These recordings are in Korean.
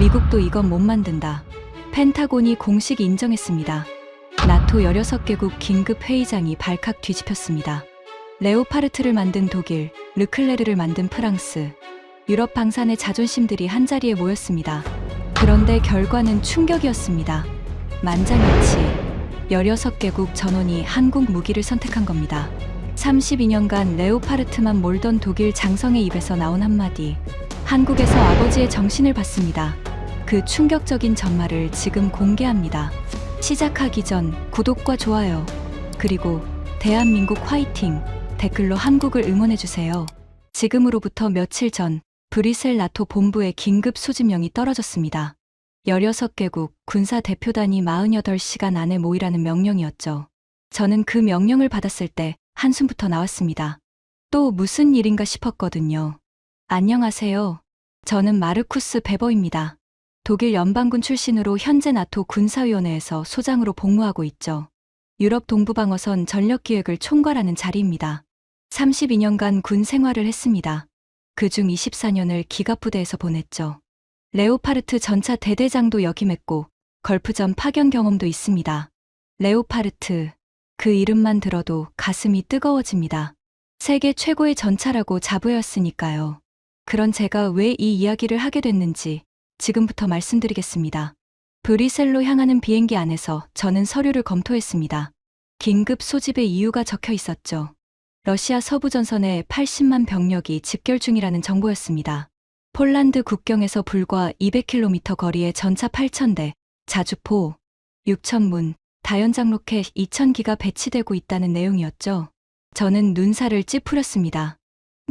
미국도 이건 못 만든다. 펜타곤이 공식 인정했습니다. 나토 16개국 긴급 회의장이 발칵 뒤집혔습니다. 레오파르트를 만든 독일, 르클레르를 만든 프랑스, 유럽 방산의 자존심들이 한자리에 모였습니다. 그런데 결과는 충격이었습니다. 만장일치, 16개국 전원이 한국 무기를 선택한 겁니다. 32년간 레오파르트만 몰던 독일 장성의 입에서 나온 한마디, 한국에서 아버지의 정신을 받습니다. 그 충격적인 전말을 지금 공개합니다. 시작하기 전 구독과 좋아요, 그리고 대한민국 화이팅! 댓글로 한국을 응원해주세요. 지금으로부터 며칠 전 브뤼셀 나토 본부에 긴급 소집령이 떨어졌습니다. 16개국 군사 대표단이 48시간 안에 모이라는 명령이었죠. 저는 그 명령을 받았을 때 한숨부터 나왔습니다. 또 무슨 일인가 싶었거든요. 안녕하세요. 저는 마르쿠스 베버입니다. 독일 연방군 출신으로 현재 나토 군사위원회에서 소장으로 복무하고 있죠. 유럽 동부방어선 전력기획을 총괄하는 자리입니다. 32년간 군 생활을 했습니다. 그중 24년을 기갑부대에서 보냈죠. 레오파르트 전차 대대장도 역임했고 걸프전 파견 경험도 있습니다. 레오파르트, 그 이름만 들어도 가슴이 뜨거워집니다. 세계 최고의 전차라고 자부했으니까요. 그런 제가 왜 이 이야기를 하게 됐는지 지금부터 말씀드리겠습니다. 브뤼셀로 향하는 비행기 안에서 저는 서류를 검토했습니다. 긴급 소집의 이유가 적혀 있었죠. 러시아 서부 전선에 80만 병력이 집결 중이라는 정보였습니다. 폴란드 국경에서 불과 200km 거리에 전차 8,000대, 자주포 6,000문, 다연장 로켓 2,000기가 배치되고 있다는 내용이었죠. 저는 눈살을 찌푸렸습니다.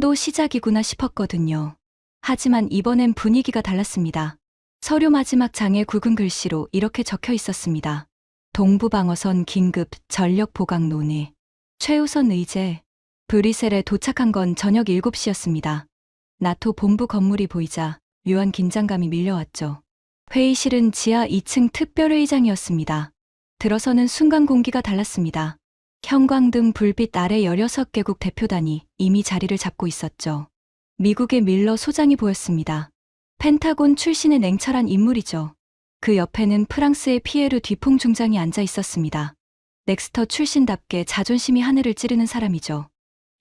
또 시작이구나 싶었거든요. 하지만 이번엔 분위기가 달랐습니다. 서류 마지막 장에 굵은 글씨로 이렇게 적혀 있었습니다. 동부방어선 긴급 전력 보강 논의. 최우선 의제. 브뤼셀에 도착한 건 저녁 7시였습니다. 나토 본부 건물이 보이자 묘한 긴장감이 밀려왔죠. 회의실은 지하 2층 특별회의장이었습니다. 들어서는 순간 공기가 달랐습니다. 형광등 불빛 아래 16개국 대표단이 이미 자리를 잡고 있었죠. 미국의 밀러 소장이 보였습니다. 펜타곤 출신의 냉철한 인물이죠. 그 옆에는 프랑스의 피에르 뒤퐁 중장이 앉아 있었습니다. 넥스터 출신답게 자존심이 하늘을 찌르는 사람이죠.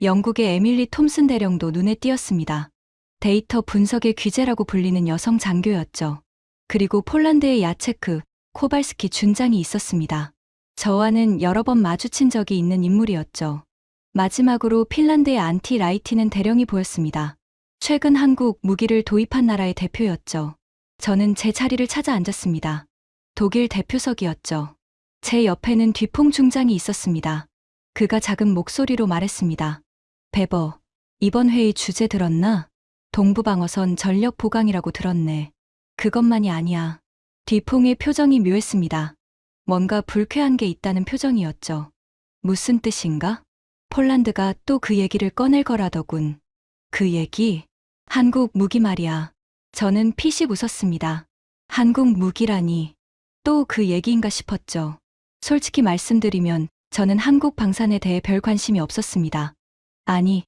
영국의 에밀리 톰슨 대령도 눈에 띄었습니다. 데이터 분석의 귀재라고 불리는 여성 장교였죠. 그리고 폴란드의 야체크, 코발스키 준장이 있었습니다. 저와는 여러 번 마주친 적이 있는 인물이었죠. 마지막으로 핀란드의 안티 라이티는 대령이 보였습니다. 최근 한국 무기를 도입한 나라의 대표였죠. 저는 제 자리를 찾아 앉았습니다. 독일 대표석이었죠. 제 옆에는 뒤퐁 중장이 있었습니다. 그가 작은 목소리로 말했습니다. 베버, 이번 회의 주제 들었나? 동부방어선 전력 보강이라고 들었네. 그것만이 아니야. 뒤퐁의 표정이 묘했습니다. 뭔가 불쾌한 게 있다는 표정이었죠. 무슨 뜻인가? 폴란드가 또 그 얘기를 꺼낼 거라더군. 그 얘기? 한국 무기 말이야. 저는 피식 웃었습니다. 한국 무기라니. 또 그 얘기인가 싶었죠. 솔직히 말씀드리면 저는 한국 방산에 대해 별 관심이 없었습니다. 아니,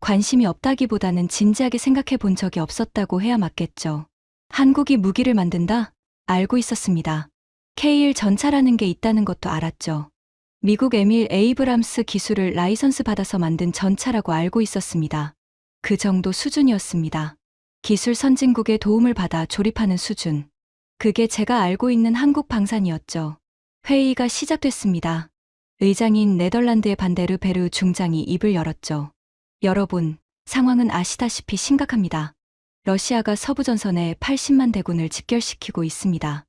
관심이 없다기보다는 진지하게 생각해 본 적이 없었다고 해야 맞겠죠. 한국이 무기를 만든다? 알고 있었습니다. K1 전차라는 게 있다는 것도 알았죠. 미국 에밀 에이브람스 기술을 라이선스 받아서 만든 전차라고 알고 있었습니다. 그 정도 수준이었습니다. 기술 선진국의 도움을 받아 조립하는 수준. 그게 제가 알고 있는 한국 방산이었죠. 회의가 시작됐습니다. 의장인 네덜란드의 반데르 베르 중장이 입을 열었죠. 여러분, 상황은 아시다시피 심각합니다. 러시아가 서부전선에 80만 대군을 집결시키고 있습니다.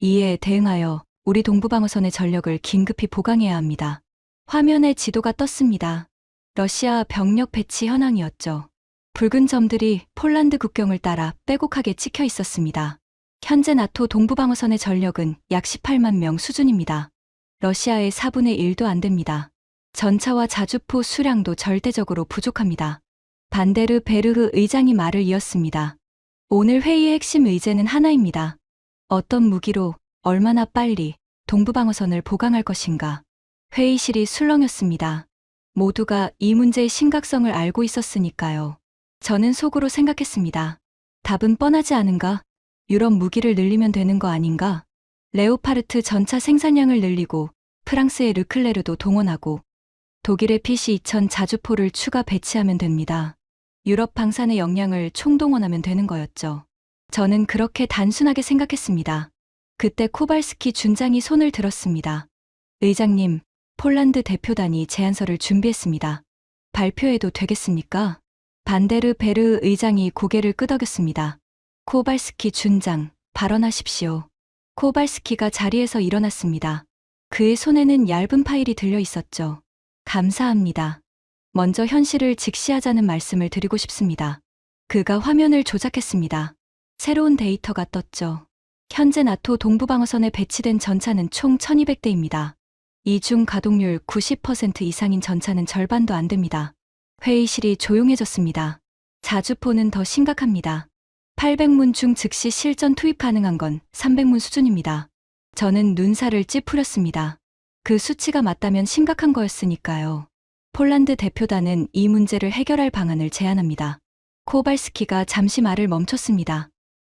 이에 대응하여 우리 동부방어선의 전력을 긴급히 보강해야 합니다. 화면에 지도가 떴습니다. 러시아 병력 배치 현황이었죠. 붉은 점들이 폴란드 국경을 따라 빼곡하게 찍혀 있었습니다. 현재 나토 동부방어선의 전력은 약 18만 명 수준입니다. 러시아의 4분의 1도 안 됩니다. 전차와 자주포 수량도 절대적으로 부족합니다. 반데르 베르흐 의장이 말을 이었습니다. 오늘 회의의 핵심 의제는 하나입니다. 어떤 무기로 얼마나 빨리 동부방어선을 보강할 것인가. 회의실이 술렁였습니다. 모두가 이 문제의 심각성을 알고 있었으니까요. 저는 속으로 생각했습니다. 답은 뻔하지 않은가? 유럽 무기를 늘리면 되는 거 아닌가? 레오파르트 전차 생산량을 늘리고 프랑스의 르클레르도 동원하고 독일의 PC-2000 자주포를 추가 배치하면 됩니다. 유럽 방산의 역량을 총동원하면 되는 거였죠. 저는 그렇게 단순하게 생각했습니다. 그때 코발스키 준장이 손을 들었습니다. 의장님, 폴란드 대표단이 제안서를 준비했습니다. 발표해도 되겠습니까? 반데르 베르 의장이 고개를 끄덕였습니다. 코발스키 준장, 발언하십시오. 코발스키가 자리에서 일어났습니다. 그의 손에는 얇은 파일이 들려 있었죠. 감사합니다. 먼저 현실을 직시하자는 말씀을 드리고 싶습니다. 그가 화면을 조작했습니다. 새로운 데이터가 떴죠. 현재 나토 동부방어선에 배치된 전차는 총 1200대입니다. 이 중 가동률 90% 이상인 전차는 절반도 안 됩니다. 회의실이 조용해졌습니다. 자주포는 더 심각합니다. 800문 중 즉시 실전 투입 가능한 건 300문 수준입니다. 저는 눈살을 찌푸렸습니다. 그 수치가 맞다면 심각한 거였으니까요. 폴란드 대표단은 이 문제를 해결할 방안을 제안합니다. 코발스키가 잠시 말을 멈췄습니다.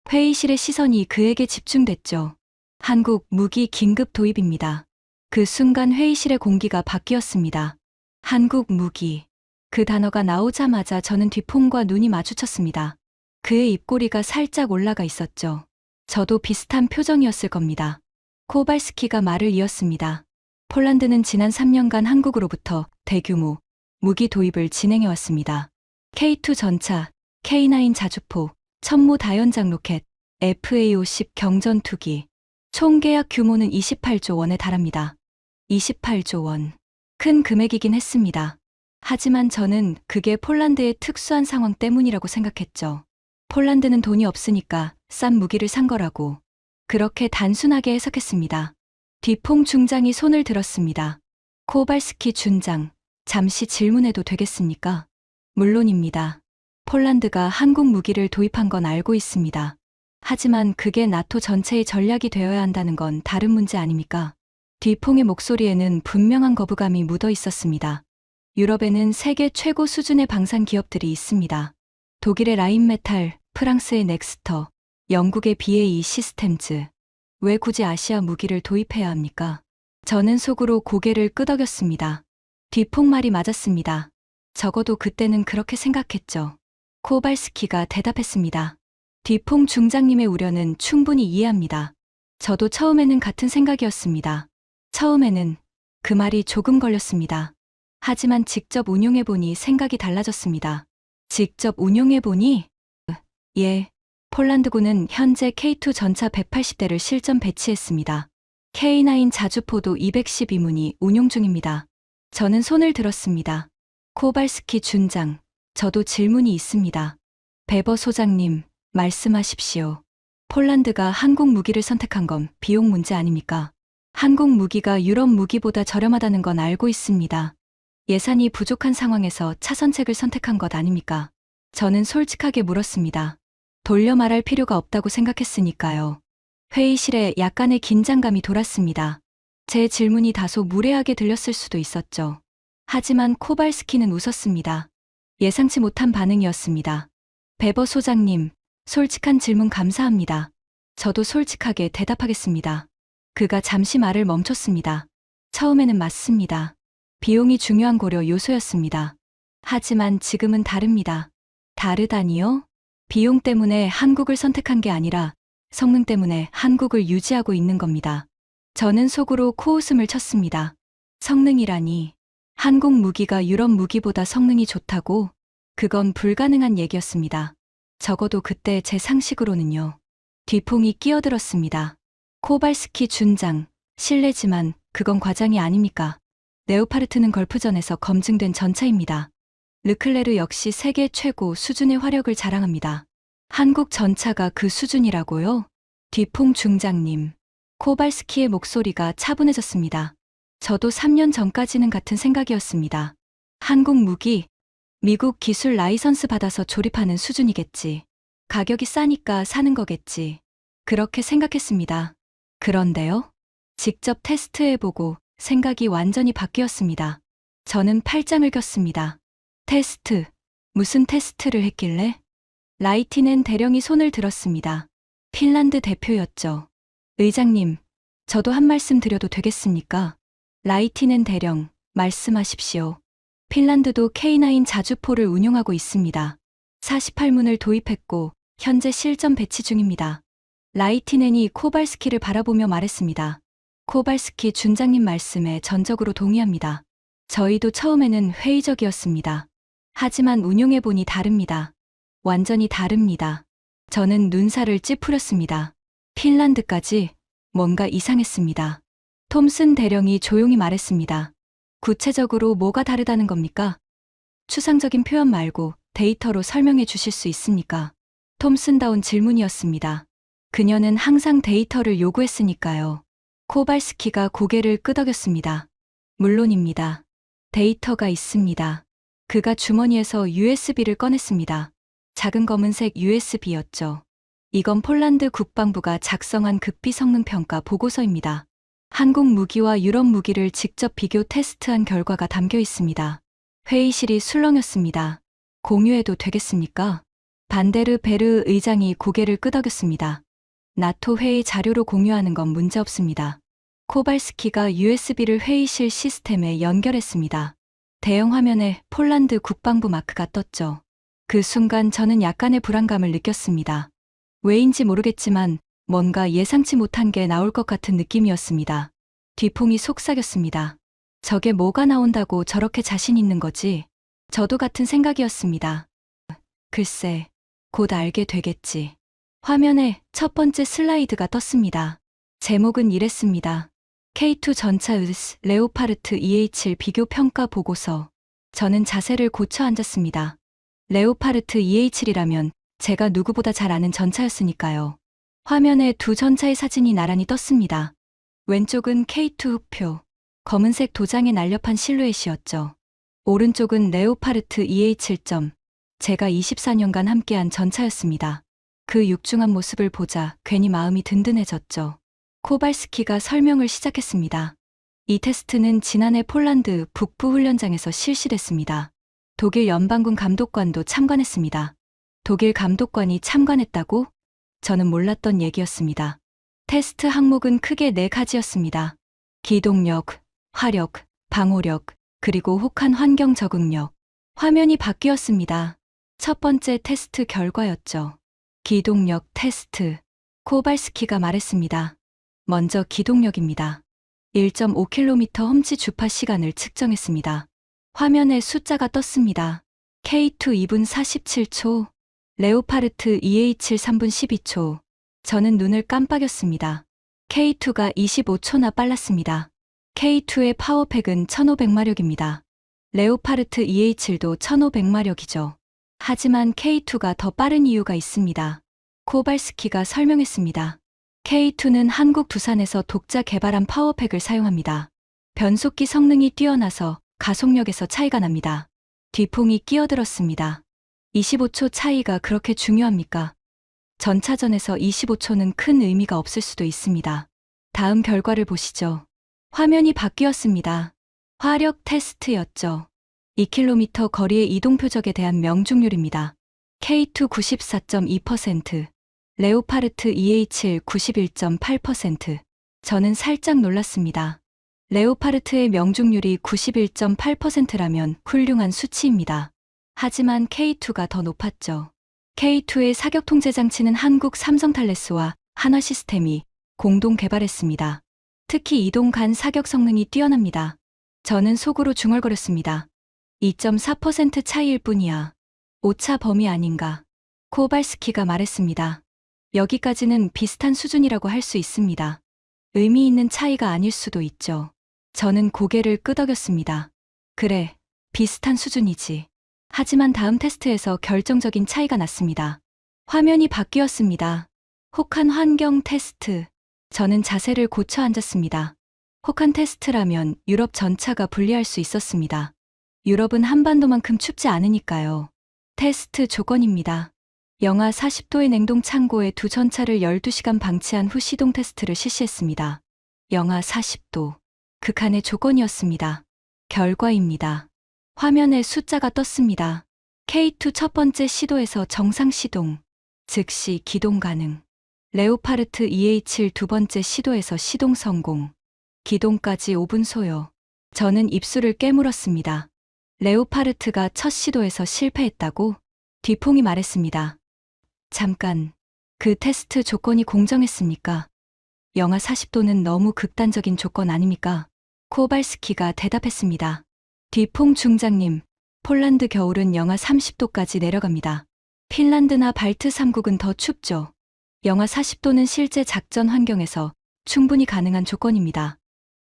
회의실의 시선이 그에게 집중됐죠. 한국 무기 긴급 도입입니다. 그 순간 회의실의 공기가 바뀌었습니다. 한국 무기. 그 단어가 나오자마자 저는 뒷폼과 눈이 마주쳤습니다. 그의 입꼬리가 살짝 올라가 있었죠. 저도 비슷한 표정이었을 겁니다. 코발스키가 말을 이었습니다. 폴란드는 지난 3년간 한국으로부터 대규모 무기 도입을 진행해왔습니다. K2 전차, K9 자주포, 천무 다연장 로켓, FA-50 경전투기. 총 계약 규모는 28조 원에 달합니다. 28조 원. 큰 금액이긴 했습니다. 하지만 저는 그게 폴란드의 특수한 상황 때문이라고 생각했죠. 폴란드는 돈이 없으니까 싼 무기를 산 거라고. 그렇게 단순하게 해석했습니다. 뒤퐁 중장이 손을 들었습니다. 코발스키 준장, 잠시 질문해도 되겠습니까? 물론입니다. 폴란드가 한국 무기를 도입한 건 알고 있습니다. 하지만 그게 나토 전체의 전략이 되어야 한다는 건 다른 문제 아닙니까? 뒤퐁의 목소리에는 분명한 거부감이 묻어 있었습니다. 유럽에는 세계 최고 수준의 방산 기업들이 있습니다. 독일의 라인메탈, 프랑스의 넥스터, 영국의 BAE 시스템즈. 왜 굳이 아시아 무기를 도입해야 합니까? 저는 속으로 고개를 끄덕였습니다. 뒤퐁 말이 맞았습니다. 적어도 그때는 그렇게 생각했죠. 코발스키가 대답했습니다. 뒤퐁 중장님의 우려는 충분히 이해합니다. 저도 처음에는 같은 생각이었습니다. 처음에는 그 말이 조금 걸렸습니다. 하지만 직접 운용해보니 생각이 달라졌습니다. 직접 운용해보니? 예. 폴란드군은 현재 K2 전차 180대를 실전 배치했습니다. K9 자주포도 212문이 운용 중입니다. 저는 손을 들었습니다. 코발스키 준장, 저도 질문이 있습니다. 베버 소장님, 말씀하십시오. 폴란드가 한국 무기를 선택한 건 비용 문제 아닙니까? 한국 무기가 유럽 무기보다 저렴하다는 건 알고 있습니다. 예산이 부족한 상황에서 차선책을 선택한 것 아닙니까? 저는 솔직하게 물었습니다. 돌려 말할 필요가 없다고 생각했으니까요. 회의실에 약간의 긴장감이 돌았습니다. 제 질문이 다소 무례하게 들렸을 수도 있었죠. 하지만 코발스키는 웃었습니다. 예상치 못한 반응이었습니다. 베버 소장님, 솔직한 질문 감사합니다. 저도 솔직하게 대답하겠습니다. 그가 잠시 말을 멈췄습니다. 처음에는 맞습니다. 비용이 중요한 고려 요소였습니다. 하지만 지금은 다릅니다. 다르다니요? 비용 때문에 한국을 선택한 게 아니라 성능 때문에 한국을 유지하고 있는 겁니다. 저는 속으로 코웃음을 쳤습니다. 성능이라니. 한국 무기가 유럽 무기보다 성능이 좋다고? 그건 불가능한 얘기였습니다. 적어도 그때 제 상식으로는요. 뒤퐁이 끼어들었습니다. 코발스키 준장, 실례지만 그건 과장이 아닙니까? 레오파르트는 걸프전에서 검증된 전차입니다. 르클레르 역시 세계 최고 수준의 화력을 자랑합니다. 한국 전차가 그 수준이라고요? 뒤퐁 중장님. 코발스키의 목소리가 차분해졌습니다. 저도 3년 전까지는 같은 생각이었습니다. 한국 무기, 미국 기술 라이선스 받아서 조립하는 수준이겠지. 가격이 싸니까 사는 거겠지. 그렇게 생각했습니다. 그런데요? 직접 테스트해보고 생각이 완전히 바뀌었습니다. 저는 팔짱을 꼈습니다. 테스트. 무슨 테스트를 했길래? 라이티넨 대령이 손을 들었습니다. 핀란드 대표였죠. 의장님, 저도 한 말씀 드려도 되겠습니까? 라이티넨 대령, 말씀하십시오. 핀란드도 K9 자주포를 운용하고 있습니다. 48문을 도입했고 현재 실전 배치 중입니다. 라이티넨이 코발스키를 바라보며 말했습니다. 코발스키 준장님 말씀에 전적으로 동의합니다. 저희도 처음에는 회의적이었습니다. 하지만 운용해보니 다릅니다. 완전히 다릅니다. 저는 눈살을 찌푸렸습니다. 핀란드까지 뭔가 이상했습니다. 톰슨 대령이 조용히 말했습니다. 구체적으로 뭐가 다르다는 겁니까? 추상적인 표현 말고 데이터로 설명해 주실 수 있습니까? 톰슨다운 질문이었습니다. 그녀는 항상 데이터를 요구했으니까요. 코발스키가 고개를 끄덕였습니다. 물론입니다. 데이터가 있습니다. 그가 주머니에서 USB를 꺼냈습니다. 작은 검은색 USB였죠. 이건 폴란드 국방부가 작성한 극비 성능 평가 보고서입니다. 한국 무기와 유럽 무기를 직접 비교 테스트한 결과가 담겨 있습니다. 회의실이 술렁였습니다. 공유해도 되겠습니까? 반데르 베르 의장이 고개를 끄덕였습니다. 나토 회의 자료로 공유하는 건 문제없습니다. 코발스키가 USB를 회의실 시스템에 연결했습니다. 대형 화면에 폴란드 국방부 마크가 떴죠. 그 순간 저는 약간의 불안감을 느꼈습니다. 왜인지 모르겠지만 뭔가 예상치 못한 게 나올 것 같은 느낌이었습니다. 뒤통이 속삭였습니다. 저게 뭐가 나온다고 저렇게 자신 있는 거지? 저도 같은 생각이었습니다. 글쎄, 곧 알게 되겠지. 화면에 첫 번째 슬라이드가 떴습니다. 제목은 이랬습니다. K2 전차 으스 레오파르트 EH1 비교 평가 보고서. 저는 자세를 고쳐 앉았습니다. 레오파르트 EH1이라면 제가 누구보다 잘 아는 전차였으니까요. 화면에 두 전차의 사진이 나란히 떴습니다. 왼쪽은 K2 흑표, 검은색 도장에 날렵한 실루엣이었죠. 오른쪽은 레오파르트 EH1점, 제가 24년간 함께한 전차였습니다. 그 육중한 모습을 보자 괜히 마음이 든든해졌죠. 코발스키가 설명을 시작했습니다. 이 테스트는 지난해 폴란드 북부 훈련장에서 실시됐습니다. 독일 연방군 감독관도 참관했습니다. 독일 감독관이 참관했다고? 저는 몰랐던 얘기였습니다. 테스트 항목은 크게 4가지였습니다. 기동력, 화력, 방호력, 그리고 혹한 환경 적응력. 화면이 바뀌었습니다. 첫 번째 테스트 결과였죠. 기동력 테스트. 코발스키가 말했습니다. 먼저 기동력입니다. 1.5km 험지 주파 시간을 측정했습니다. 화면에 숫자가 떴습니다. K2 2분 47초, 레오파르트 EH7 3분 12초. 저는 눈을 깜빡였습니다. K2가 25초나 빨랐습니다. K2의 파워팩은 1500마력입니다. 레오파르트 EH7도 1500마력이죠. 하지만 K2가 더 빠른 이유가 있습니다. 코발스키가 설명했습니다. K2는 한국 두산에서 독자 개발한 파워팩을 사용합니다. 변속기 성능이 뛰어나서 가속력에서 차이가 납니다. 뒤풍이 끼어들었습니다. 25초 차이가 그렇게 중요합니까? 전차전에서 25초는 큰 의미가 없을 수도 있습니다. 다음 결과를 보시죠. 화면이 바뀌었습니다. 화력 테스트였죠. 2km 거리의 이동 표적에 대한 명중률입니다. K2 94.2%, 레오파르트 EH7 91.8%. 저는 살짝 놀랐습니다. 레오파르트의 명중률이 91.8%라면 훌륭한 수치입니다. 하지만 K2가 더 높았죠. K2의 사격 통제 장치는 한국 삼성탈레스와 한화시스템이 공동 개발했습니다. 특히 이동 간 사격 성능이 뛰어납니다. 저는 속으로 중얼거렸습니다. 2.4% 차이일 뿐이야. 오차 범위 아닌가. 코발스키가 말했습니다. 여기까지는 비슷한 수준이라고 할 수 있습니다. 의미 있는 차이가 아닐 수도 있죠. 저는 고개를 끄덕였습니다. 그래, 비슷한 수준이지. 하지만 다음 테스트에서 결정적인 차이가 났습니다. 화면이 바뀌었습니다. 혹한 환경 테스트. 저는 자세를 고쳐 앉았습니다. 혹한 테스트라면 유럽 전차가 불리할 수 있었습니다. 유럽은 한반도만큼 춥지 않으니까요. 테스트 조건입니다. 영하 40도의 냉동 창고에 두 전차를 12시간 방치한 후 시동 테스트를 실시했습니다. 영하 40도. 극한의 조건이었습니다. 결과입니다. 화면에 숫자가 떴습니다. K2 첫 번째 시도에서 정상 시동. 즉시 기동 가능. 레오파르트 EH1 두 번째 시도에서 시동 성공. 기동까지 5분 소요. 저는 입술을 깨물었습니다. 레오파르트가 첫 시도에서 실패했다고? 뒤퐁이 말했습니다. 잠깐, 그 테스트 조건이 공정했습니까? 영하 40도는 너무 극단적인 조건 아닙니까? 코발스키가 대답했습니다. 뒤퐁 중장님, 폴란드 겨울은 영하 30도까지 내려갑니다. 핀란드나 발트 3국은 더 춥죠. 영하 40도는 실제 작전 환경에서 충분히 가능한 조건입니다.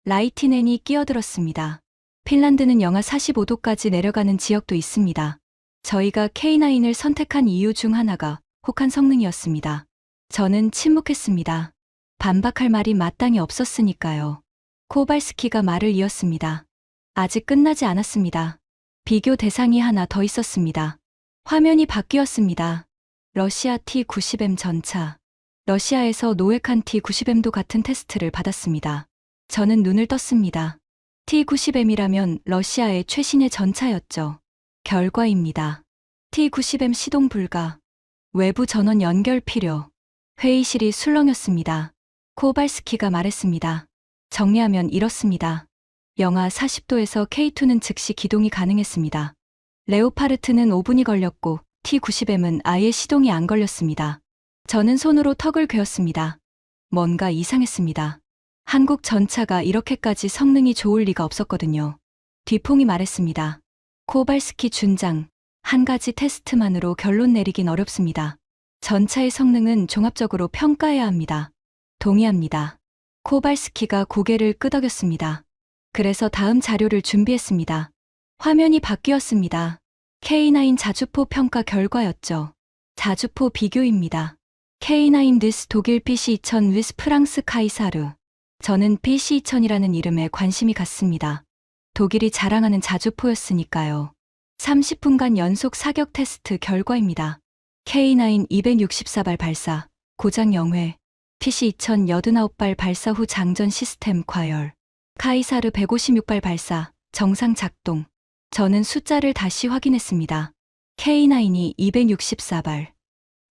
라이티넨이 끼어들었습니다. 핀란드는 영하 45도까지 내려가는 지역도 있습니다. 저희가 K9을 선택한 이유 중 하나가 혹한 성능이었습니다. 저는 침묵했습니다. 반박할 말이 마땅히 없었으니까요. 코발스키가 말을 이었습니다. 아직 끝나지 않았습니다. 비교 대상이 하나 더 있었습니다. 화면이 바뀌었습니다. 러시아 T-90M 전차. 러시아에서 노획한 T-90M도 같은 테스트를 받았습니다. 저는 눈을 떴습니다. T-90M이라면 러시아의 최신의 전차였죠. 결과입니다. T-90M 시동 불가. 외부 전원 연결 필요. 회의실이 술렁였습니다. 코발스키가 말했습니다. 정리하면 이렇습니다. 영하 40도에서 K2는 즉시 기동이 가능했습니다. 레오파르트는 5분이 걸렸고 T-90M은 아예 시동이 안 걸렸습니다. 저는 손으로 턱을 괴었습니다. 뭔가 이상했습니다. 한국 전차가 이렇게까지 성능이 좋을 리가 없었거든요. 뒤퐁이 말했습니다. 코발스키 준장, 한 가지 테스트만으로 결론 내리긴 어렵습니다. 전차의 성능은 종합적으로 평가해야 합니다. 동의합니다. 코발스키가 고개를 끄덕였습니다. 그래서 다음 자료를 준비했습니다. 화면이 바뀌었습니다. K9 자주포 평가 결과였죠. 자주포 비교입니다. K9 디스 독일 PC2000 위스 프랑스 카이사르. 저는 PC2000이라는 이름에 관심이 갔습니다. 독일이 자랑하는 자주포였으니까요. 30분간 연속 사격 테스트 결과입니다. K9 264발 발사, 고장 0회, PC2000 89발 발사 후 장전 시스템 과열, 카이사르 156발 발사, 정상 작동. 저는 숫자를 다시 확인했습니다. K9이 264발,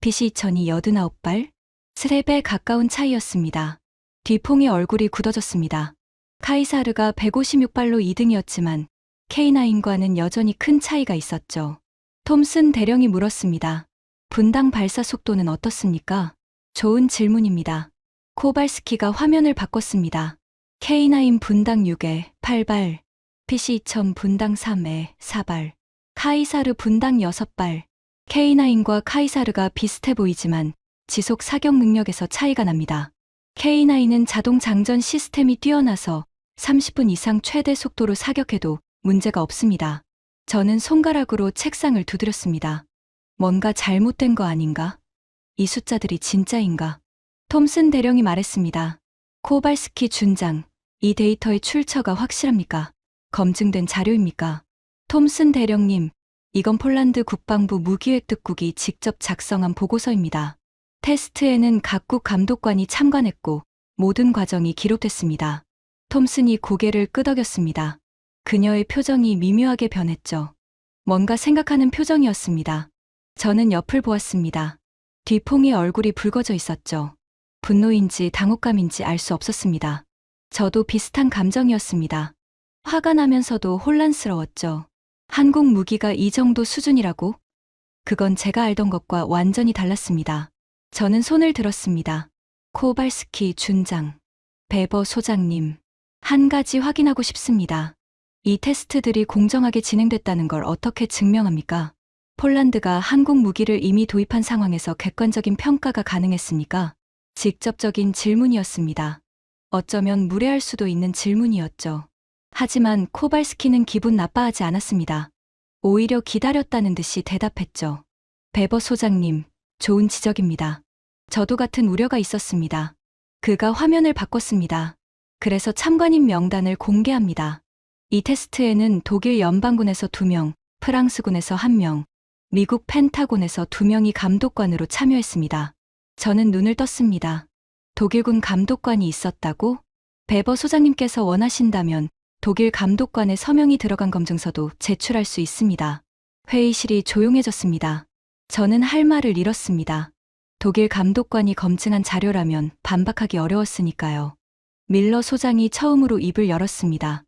PC2000이 89발, 3배 가까운 차이였습니다. 뒤퐁의 얼굴이 굳어졌습니다. 카이사르가 156발로 2등이었지만 K9과는 여전히 큰 차이가 있었죠. 톰슨 대령이 물었습니다. 분당 발사 속도는 어떻습니까? 좋은 질문입니다. 코발스키가 화면을 바꿨습니다. K9 분당 6에 8발, PC2000 분당 3에 4발, 카이사르 분당 6발. K9과 카이사르가 비슷해 보이지만 지속 사격 능력에서 차이가 납니다. K9은 자동 장전 시스템이 뛰어나서 30분 이상 최대 속도로 사격해도 문제가 없습니다. 저는 손가락으로 책상을 두드렸습니다. 뭔가 잘못된 거 아닌가? 이 숫자들이 진짜인가? 톰슨 대령이 말했습니다. 코발스키 준장, 이 데이터의 출처가 확실합니까? 검증된 자료입니까? 톰슨 대령님, 이건 폴란드 국방부 무기획특국이 직접 작성한 보고서입니다. 테스트에는 각국 감독관이 참관했고 모든 과정이 기록됐습니다. 톰슨이 고개를 끄덕였습니다. 그녀의 표정이 미묘하게 변했죠. 뭔가 생각하는 표정이었습니다. 저는 옆을 보았습니다. 뒤퐁의 얼굴이 붉어져 있었죠. 분노인지 당혹감인지 알 수 없었습니다. 저도 비슷한 감정이었습니다. 화가 나면서도 혼란스러웠죠. 한국 무기가 이 정도 수준이라고? 그건 제가 알던 것과 완전히 달랐습니다. 저는 손을 들었습니다. 코발스키 준장, 베버 소장님, 한 가지 확인하고 싶습니다. 이 테스트들이 공정하게 진행됐다는 걸 어떻게 증명합니까? 폴란드가 한국 무기를 이미 도입한 상황에서 객관적인 평가가 가능했습니까? 직접적인 질문이었습니다. 어쩌면 무례할 수도 있는 질문이었죠. 하지만 코발스키는 기분 나빠하지 않았습니다. 오히려 기다렸다는 듯이 대답했죠. 베버 소장님, 좋은 지적입니다. 저도 같은 우려가 있었습니다. 그가 화면을 바꿨습니다. 그래서 참관인 명단을 공개합니다. 이 테스트에는 독일 연방군에서 2명, 프랑스군에서 1명, 미국 펜타곤에서 2명이 감독관으로 참여했습니다. 저는 눈을 떴습니다. 독일군 감독관이 있었다고? 베버 소장님께서 원하신다면 독일 감독관의 서명이 들어간 검증서도 제출할 수 있습니다. 회의실이 조용해졌습니다. 저는 할 말을 잃었습니다. 독일 감독관이 검증한 자료라면 반박하기 어려웠으니까요. 밀러 소장이 처음으로 입을 열었습니다.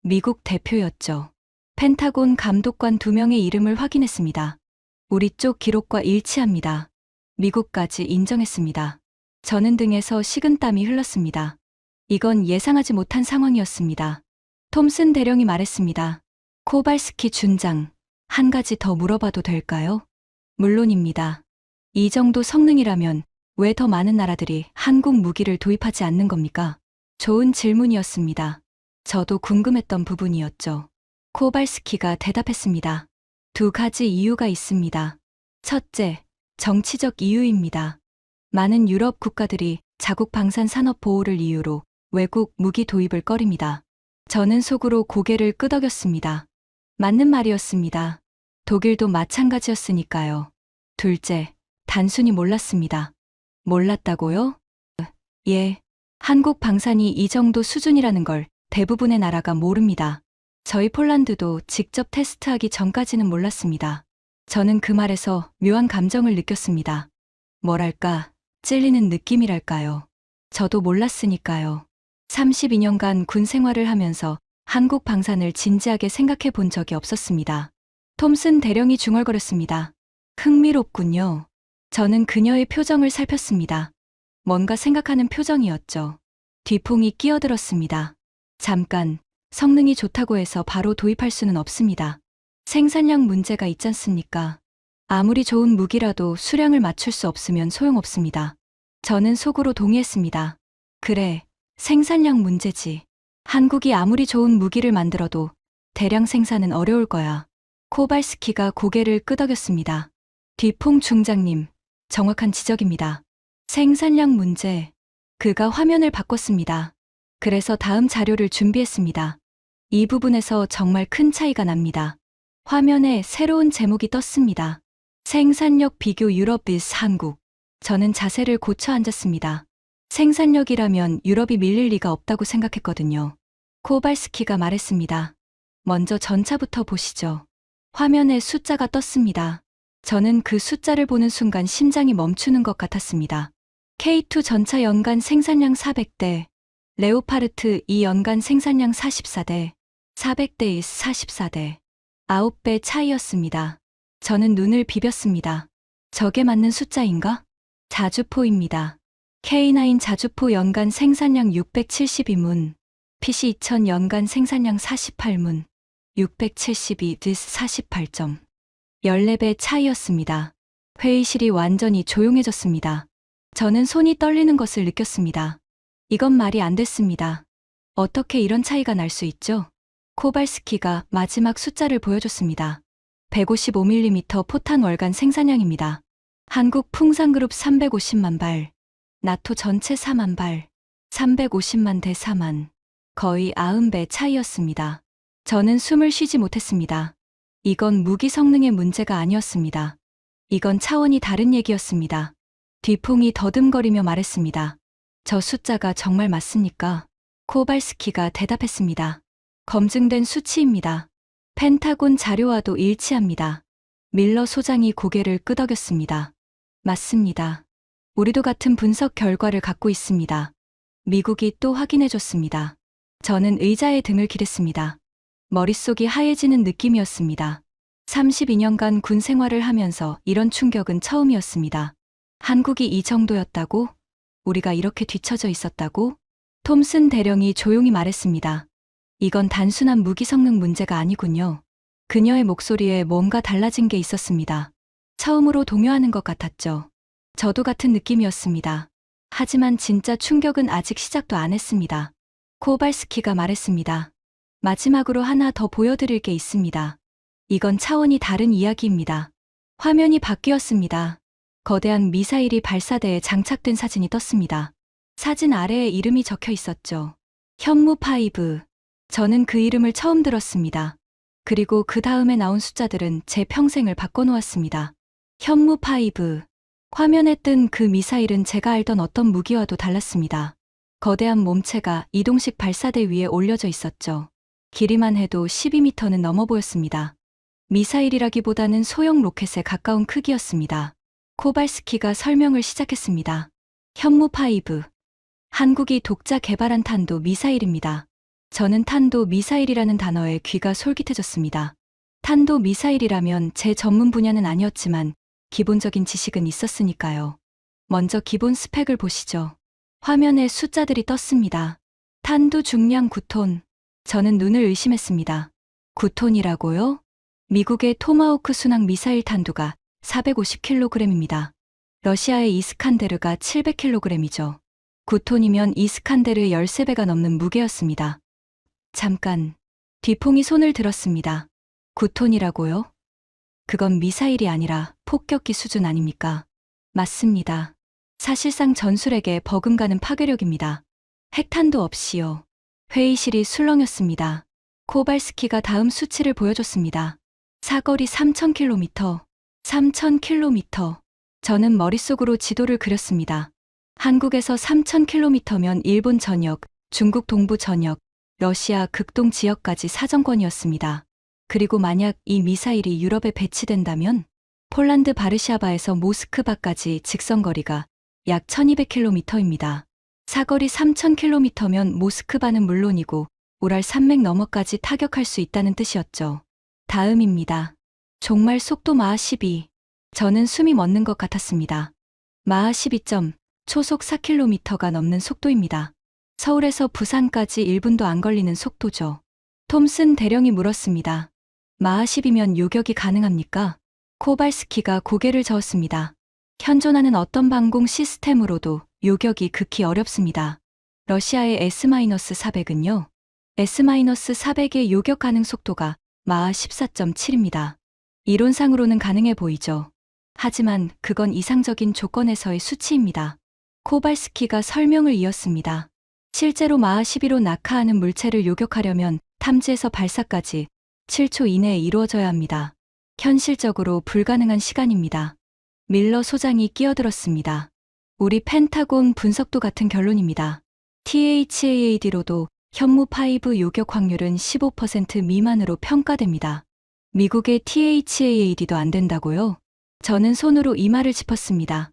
미국 대표였죠. 펜타곤 감독관 2명의 이름을 확인했습니다. 우리 쪽 기록과 일치합니다. 미국까지 인정했습니다. 저는 등에서 식은땀이 흘렀습니다. 이건 예상하지 못한 상황이었습니다. 톰슨 대령이 말했습니다. 코발스키 준장, 한 가지 더 물어봐도 될까요? 물론입니다. 이 정도 성능이라면 왜 더 많은 나라들이 한국 무기를 도입하지 않는 겁니까? 좋은 질문이었습니다. 저도 궁금했던 부분이었죠. 코발스키가 대답했습니다. 2가지 이유가 있습니다. 첫째, 정치적 이유입니다. 많은 유럽 국가들이 자국 방산 산업 보호를 이유로 외국 무기 도입을 꺼립니다. 저는 속으로 고개를 끄덕였습니다. 맞는 말이었습니다. 독일도 마찬가지였으니까요. 둘째, 단순히 몰랐습니다. 몰랐다고요? 예. 한국 방산이 이 정도 수준이라는 걸 대부분의 나라가 모릅니다. 저희 폴란드도 직접 테스트하기 전까지는 몰랐습니다. 저는 그 말에서 묘한 감정을 느꼈습니다. 뭐랄까, 찔리는 느낌이랄까요. 저도 몰랐으니까요. 32년간 군 생활을 하면서 한국 방산을 진지하게 생각해 본 적이 없었습니다. 톰슨 대령이 중얼거렸습니다. 흥미롭군요. 저는 그녀의 표정을 살폈습니다. 뭔가 생각하는 표정이었죠. 뒤풍이 끼어들었습니다. 잠깐, 성능이 좋다고 해서 바로 도입할 수는 없습니다. 생산량 문제가 있지 않습니까? 아무리 좋은 무기라도 수량을 맞출 수 없으면 소용없습니다. 저는 속으로 동의했습니다. 그래, 생산량 문제지. 한국이 아무리 좋은 무기를 만들어도 대량 생산은 어려울 거야. 코발스키가 고개를 끄덕였습니다. 뒤풍 중장님, 정확한 지적입니다. 생산량 문제. 그가 화면을 바꿨습니다. 그래서 다음 자료를 준비했습니다. 이 부분에서 정말 큰 차이가 납니다. 화면에 새로운 제목이 떴습니다. 생산력 비교 유럽 vs 한국. 저는 자세를 고쳐 앉았습니다. 생산력이라면 유럽이 밀릴 리가 없다고 생각했거든요. 코발스키가 말했습니다. 먼저 전차부터 보시죠. 화면에 숫자가 떴습니다. 저는 그 숫자를 보는 순간 심장이 멈추는 것 같았습니다. K2 전차 연간 생산량 400대, 레오파르트 2 연간 생산량 44대, 400대 44대, 9배 차이였습니다. 저는 눈을 비볐습니다. 저게 맞는 숫자인가? 자주포입니다. K9 자주포 연간 생산량 672문, PC2000 연간 생산량 48문, 672 vs 48점. 14배 차이였습니다. 회의실이 완전히 조용해졌습니다. 저는 손이 떨리는 것을 느꼈습니다. 이건 말이 안 됐습니다. 어떻게 이런 차이가 날 수 있죠? 코발스키가 마지막 숫자를 보여줬습니다. 155mm 포탄 월간 생산량입니다. 한국 풍산그룹 350만 발, 나토 전체 4만 발, 350만 대 4만, 거의 90배 차이였습니다. 저는 숨을 쉬지 못했습니다. 이건 무기 성능의 문제가 아니었습니다. 이건 차원이 다른 얘기였습니다. 뒤풍이 더듬거리며 말했습니다. 저 숫자가 정말 맞습니까? 코발스키가 대답했습니다. 검증된 수치입니다. 펜타곤 자료와도 일치합니다. 밀러 소장이 고개를 끄덕였습니다. 맞습니다. 우리도 같은 분석 결과를 갖고 있습니다. 미국이 또 확인해줬습니다. 저는 의자에 등을 기댔습니다. 머릿속이 하얘지는 느낌이었습니다. 32년간 군 생활을 하면서 이런 충격은 처음이었습니다. 한국이 이 정도였다고? 우리가 이렇게 뒤처져 있었다고? 톰슨 대령이 조용히 말했습니다. 이건 단순한 무기 성능 문제가 아니군요. 그녀의 목소리에 뭔가 달라진 게 있었습니다. 처음으로 동요하는 것 같았죠. 저도 같은 느낌이었습니다. 하지만 진짜 충격은 아직 시작도 안 했습니다. 코발스키가 말했습니다. 마지막으로 하나 더 보여드릴 게 있습니다. 이건 차원이 다른 이야기입니다. 화면이 바뀌었습니다. 거대한 미사일이 발사대에 장착된 사진이 떴습니다. 사진 아래에 이름이 적혀 있었죠. 현무5. 저는 그 이름을 처음 들었습니다. 그리고 그 다음에 나온 숫자들은 제 평생을 바꿔놓았습니다. 현무5. 화면에 뜬 그 미사일은 제가 알던 어떤 무기와도 달랐습니다. 거대한 몸체가 이동식 발사대 위에 올려져 있었죠. 길이만 해도 12m는 넘어 보였습니다. 미사일이라기보다는 소형 로켓에 가까운 크기였습니다. 코발스키가 설명을 시작했습니다. 현무 5. 한국이 독자 개발한 탄도 미사일입니다. 저는 탄도 미사일이라는 단어에 귀가 솔깃해졌습니다. 탄도 미사일이라면 제 전문 분야는 아니었지만 기본적인 지식은 있었으니까요. 먼저 기본 스펙을 보시죠. 화면에 숫자들이 떴습니다. 탄두 중량 9톤. 저는 눈을 의심했습니다. 9톤이라고요? 미국의 토마호크 순항 미사일 탄두가 450kg입니다. 러시아의 이스칸데르가 700kg이죠. 9톤이면 이스칸데르 13배가 넘는 무게였습니다. 잠깐. 뒤풍이 손을 들었습니다. 9톤이라고요? 그건 미사일이 아니라 폭격기 수준 아닙니까? 맞습니다. 사실상 전술핵에 버금가는 파괴력입니다. 핵탄도 없이요. 회의실이 술렁였습니다. 코발스키가 다음 수치를 보여줬습니다. 사거리 3000km. 3000km. 저는 머릿속으로 지도를 그렸습니다. 한국에서 3000km면 일본 전역, 중국 동부 전역, 러시아 극동 지역까지 사정권이었습니다. 그리고 만약 이 미사일이 유럽에 배치된다면 폴란드 바르샤바에서 모스크바까지 직선거리가 약 1200km입니다. 사거리 3000km면 모스크바는 물론이고 우랄 산맥 너머까지 타격할 수 있다는 뜻이었죠. 다음입니다. 정말 속도 마하 12. 저는 숨이 멎는 것 같았습니다. 마하 12점, 초속 4km가 넘는 속도입니다. 서울에서 부산까지 1분도 안 걸리는 속도죠. 톰슨 대령이 물었습니다. 마하 10이면 요격이 가능합니까? 코발스키가 고개를 저었습니다. 현존하는 어떤 방공 시스템으로도 요격이 극히 어렵습니다. 러시아의 S-400은요. S-400의 요격 가능 속도가 마하 14.7입니다. 이론상으로는 가능해 보이죠. 하지만 그건 이상적인 조건에서의 수치입니다. 코발스키가 설명을 이었습니다. 실제로 마하 12로 낙하하는 물체를 요격하려면 탐지에서 발사까지 7초 이내에 이루어져야 합니다. 현실적으로 불가능한 시간입니다. 밀러 소장이 끼어들었습니다. 우리 펜타곤 분석도 같은 결론입니다. THAAD로도 현무 5 요격 확률은 15% 미만으로 평가됩니다. 미국의 THAAD도 안 된다고요? 저는 손으로 이마를 짚었습니다.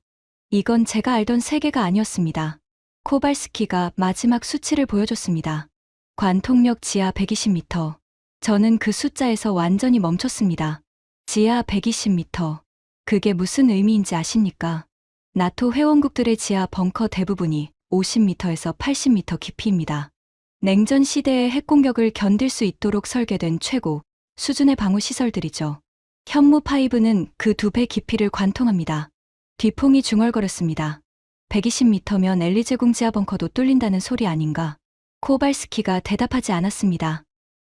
이건 제가 알던 세계가 아니었습니다. 코발스키가 마지막 수치를 보여줬습니다. 관통력 지하 120m. 저는 그 숫자에서 완전히 멈췄습니다. 지하 120m. 그게 무슨 의미인지 아십니까? 나토 회원국들의 지하 벙커 대부분이 50m에서 80m 깊이입니다. 냉전 시대의 핵공격을 견딜 수 있도록 설계된 최고 수준의 방어 시설들이죠. 현무 5는 그 2배 깊이를 관통합니다. 뒤풍이 중얼거렸습니다. 120m면 엘리제궁 지하 벙커도 뚫린다는 소리 아닌가? 코발스키가 대답하지 않았습니다.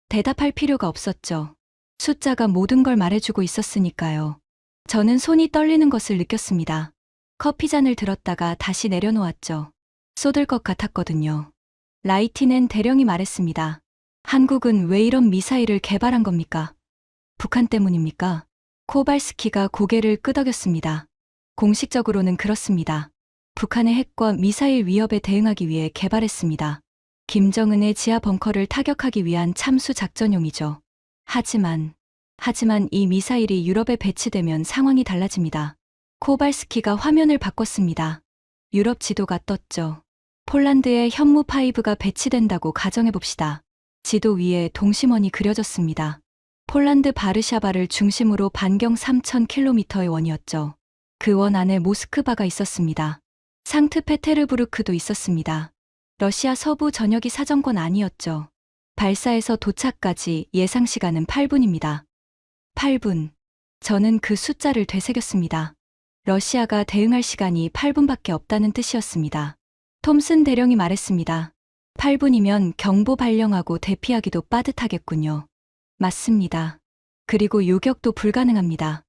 대답할 필요가 없었죠. 숫자가 모든 걸 말해주고 있었으니까요. 저는 손이 떨리는 것을 느꼈습니다. 커피잔을 들었다가 다시 내려놓았죠. 쏟을 것 같았거든요. 라이티넨 대령이 말했습니다. 한국은 왜 이런 미사일을 개발한 겁니까? 북한 때문입니까? 코발스키가 고개를 끄덕였습니다. 공식적으로는 그렇습니다. 북한의 핵과 미사일 위협에 대응하기 위해 개발했습니다. 김정은의 지하 벙커를 타격하기 위한 참수 작전용이죠. 하지만 이 미사일이 유럽에 배치되면 상황이 달라집니다. 코발스키가 화면을 바꿨습니다. 유럽 지도가 떴죠. 폴란드에 현무 5가 배치된다고 가정해봅시다. 지도 위에 동심원이 그려졌습니다. 폴란드 바르샤바를 중심으로 반경 3000km의 원이었죠. 그 원 안에 모스크바가 있었습니다. 상트페테르부르크도 있었습니다. 러시아 서부 전역이 사정권 아니었죠. 발사에서 도착까지 예상 시간은 8분입니다. 8분. 저는 그 숫자를 되새겼습니다. 러시아가 대응할 시간이 8분밖에 없다는 뜻이었습니다. 톰슨 대령이 말했습니다. 8분이면 경보 발령하고 대피하기도 빠듯하겠군요. 맞습니다. 그리고 요격도 불가능합니다.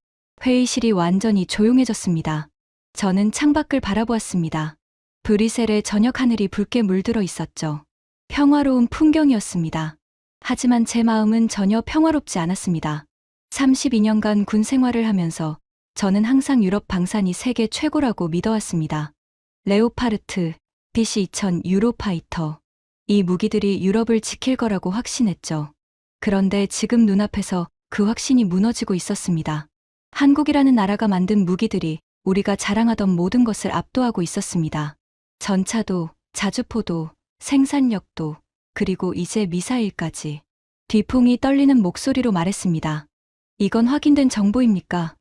회의실이 완전히 조용해졌습니다. 저는 창밖을 바라보았습니다. 브뤼셀의 저녁 하늘이 붉게 물들어 있었죠. 평화로운 풍경이었습니다. 하지만 제 마음은 전혀 평화롭지 않았습니다. 32년간 군 생활을 하면서 저는 항상 유럽 방산이 세계 최고라고 믿어왔습니다. 레오파르트, BC-2000 유로파이터. 이 무기들이 유럽을 지킬 거라고 확신했죠. 그런데 지금 눈앞에서 그 확신이 무너지고 있었습니다. 한국이라는 나라가 만든 무기들이 우리가 자랑하던 모든 것을 압도하고 있었습니다. 전차도, 자주포도, 생산력도, 그리고 이제 미사일까지. 뒤풍이 떨리는 목소리로 말했습니다. 이건 확인된 정보입니까?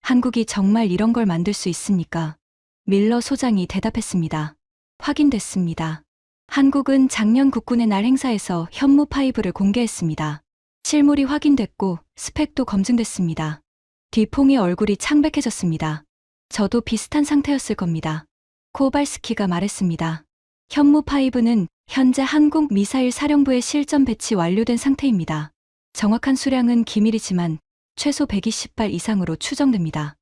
한국이 정말 이런 걸 만들 수 있습니까? 밀러 소장이 대답했습니다. 확인됐습니다. 한국은 작년 국군의 날 행사에서 현무 5를 공개했습니다. 실물이 확인됐고 스펙도 검증됐습니다. 뒤풍의 얼굴이 창백해졌습니다. 저도 비슷한 상태였을 겁니다. 코발스키가 말했습니다. 현무 5는 현재 한국 미사일 사령부에 실전 배치 완료된 상태입니다. 정확한 수량은 기밀이지만 최소 120발 이상으로 추정됩니다.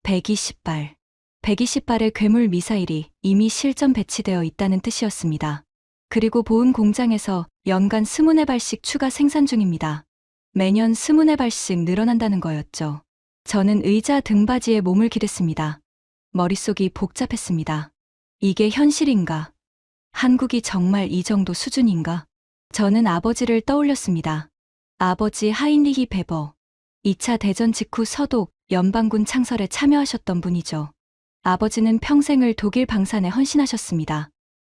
120발. 120발의 괴물 미사일이 이미 실전 배치되어 있다는 뜻이었습니다. 그리고 보은 공장에서 연간 20발씩 추가 생산 중입니다. 매년 20발씩 늘어난다는 거였죠. 저는 의자 등받이에 몸을 기댔습니다. 머릿속이 복잡했습니다. 이게 현실인가? 한국이 정말 이 정도 수준인가? 저는 아버지를 떠올렸습니다. 아버지 하인리히 베버. 2차 대전 직후 서독 연방군 창설에 참여하셨던 분이죠. 아버지는 평생을 독일 방산에 헌신하셨습니다.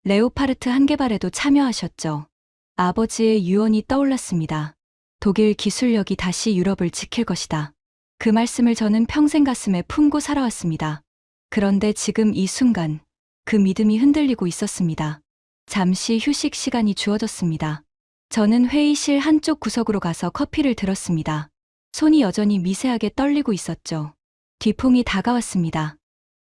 레오파르트 한 개발에도 참여하셨죠. 아버지의 유언이 떠올랐습니다. 독일 기술력이 다시 유럽을 지킬 것이다. 그 말씀을 저는 평생 가슴에 품고 살아왔습니다. 그런데 지금 이 순간 그 믿음이 흔들리고 있었습니다. 잠시 휴식 시간이 주어졌습니다. 저는 회의실 한쪽 구석으로 가서 커피를 들었습니다. 손이 여전히 미세하게 떨리고 있었죠. 뒤풍이 다가왔습니다.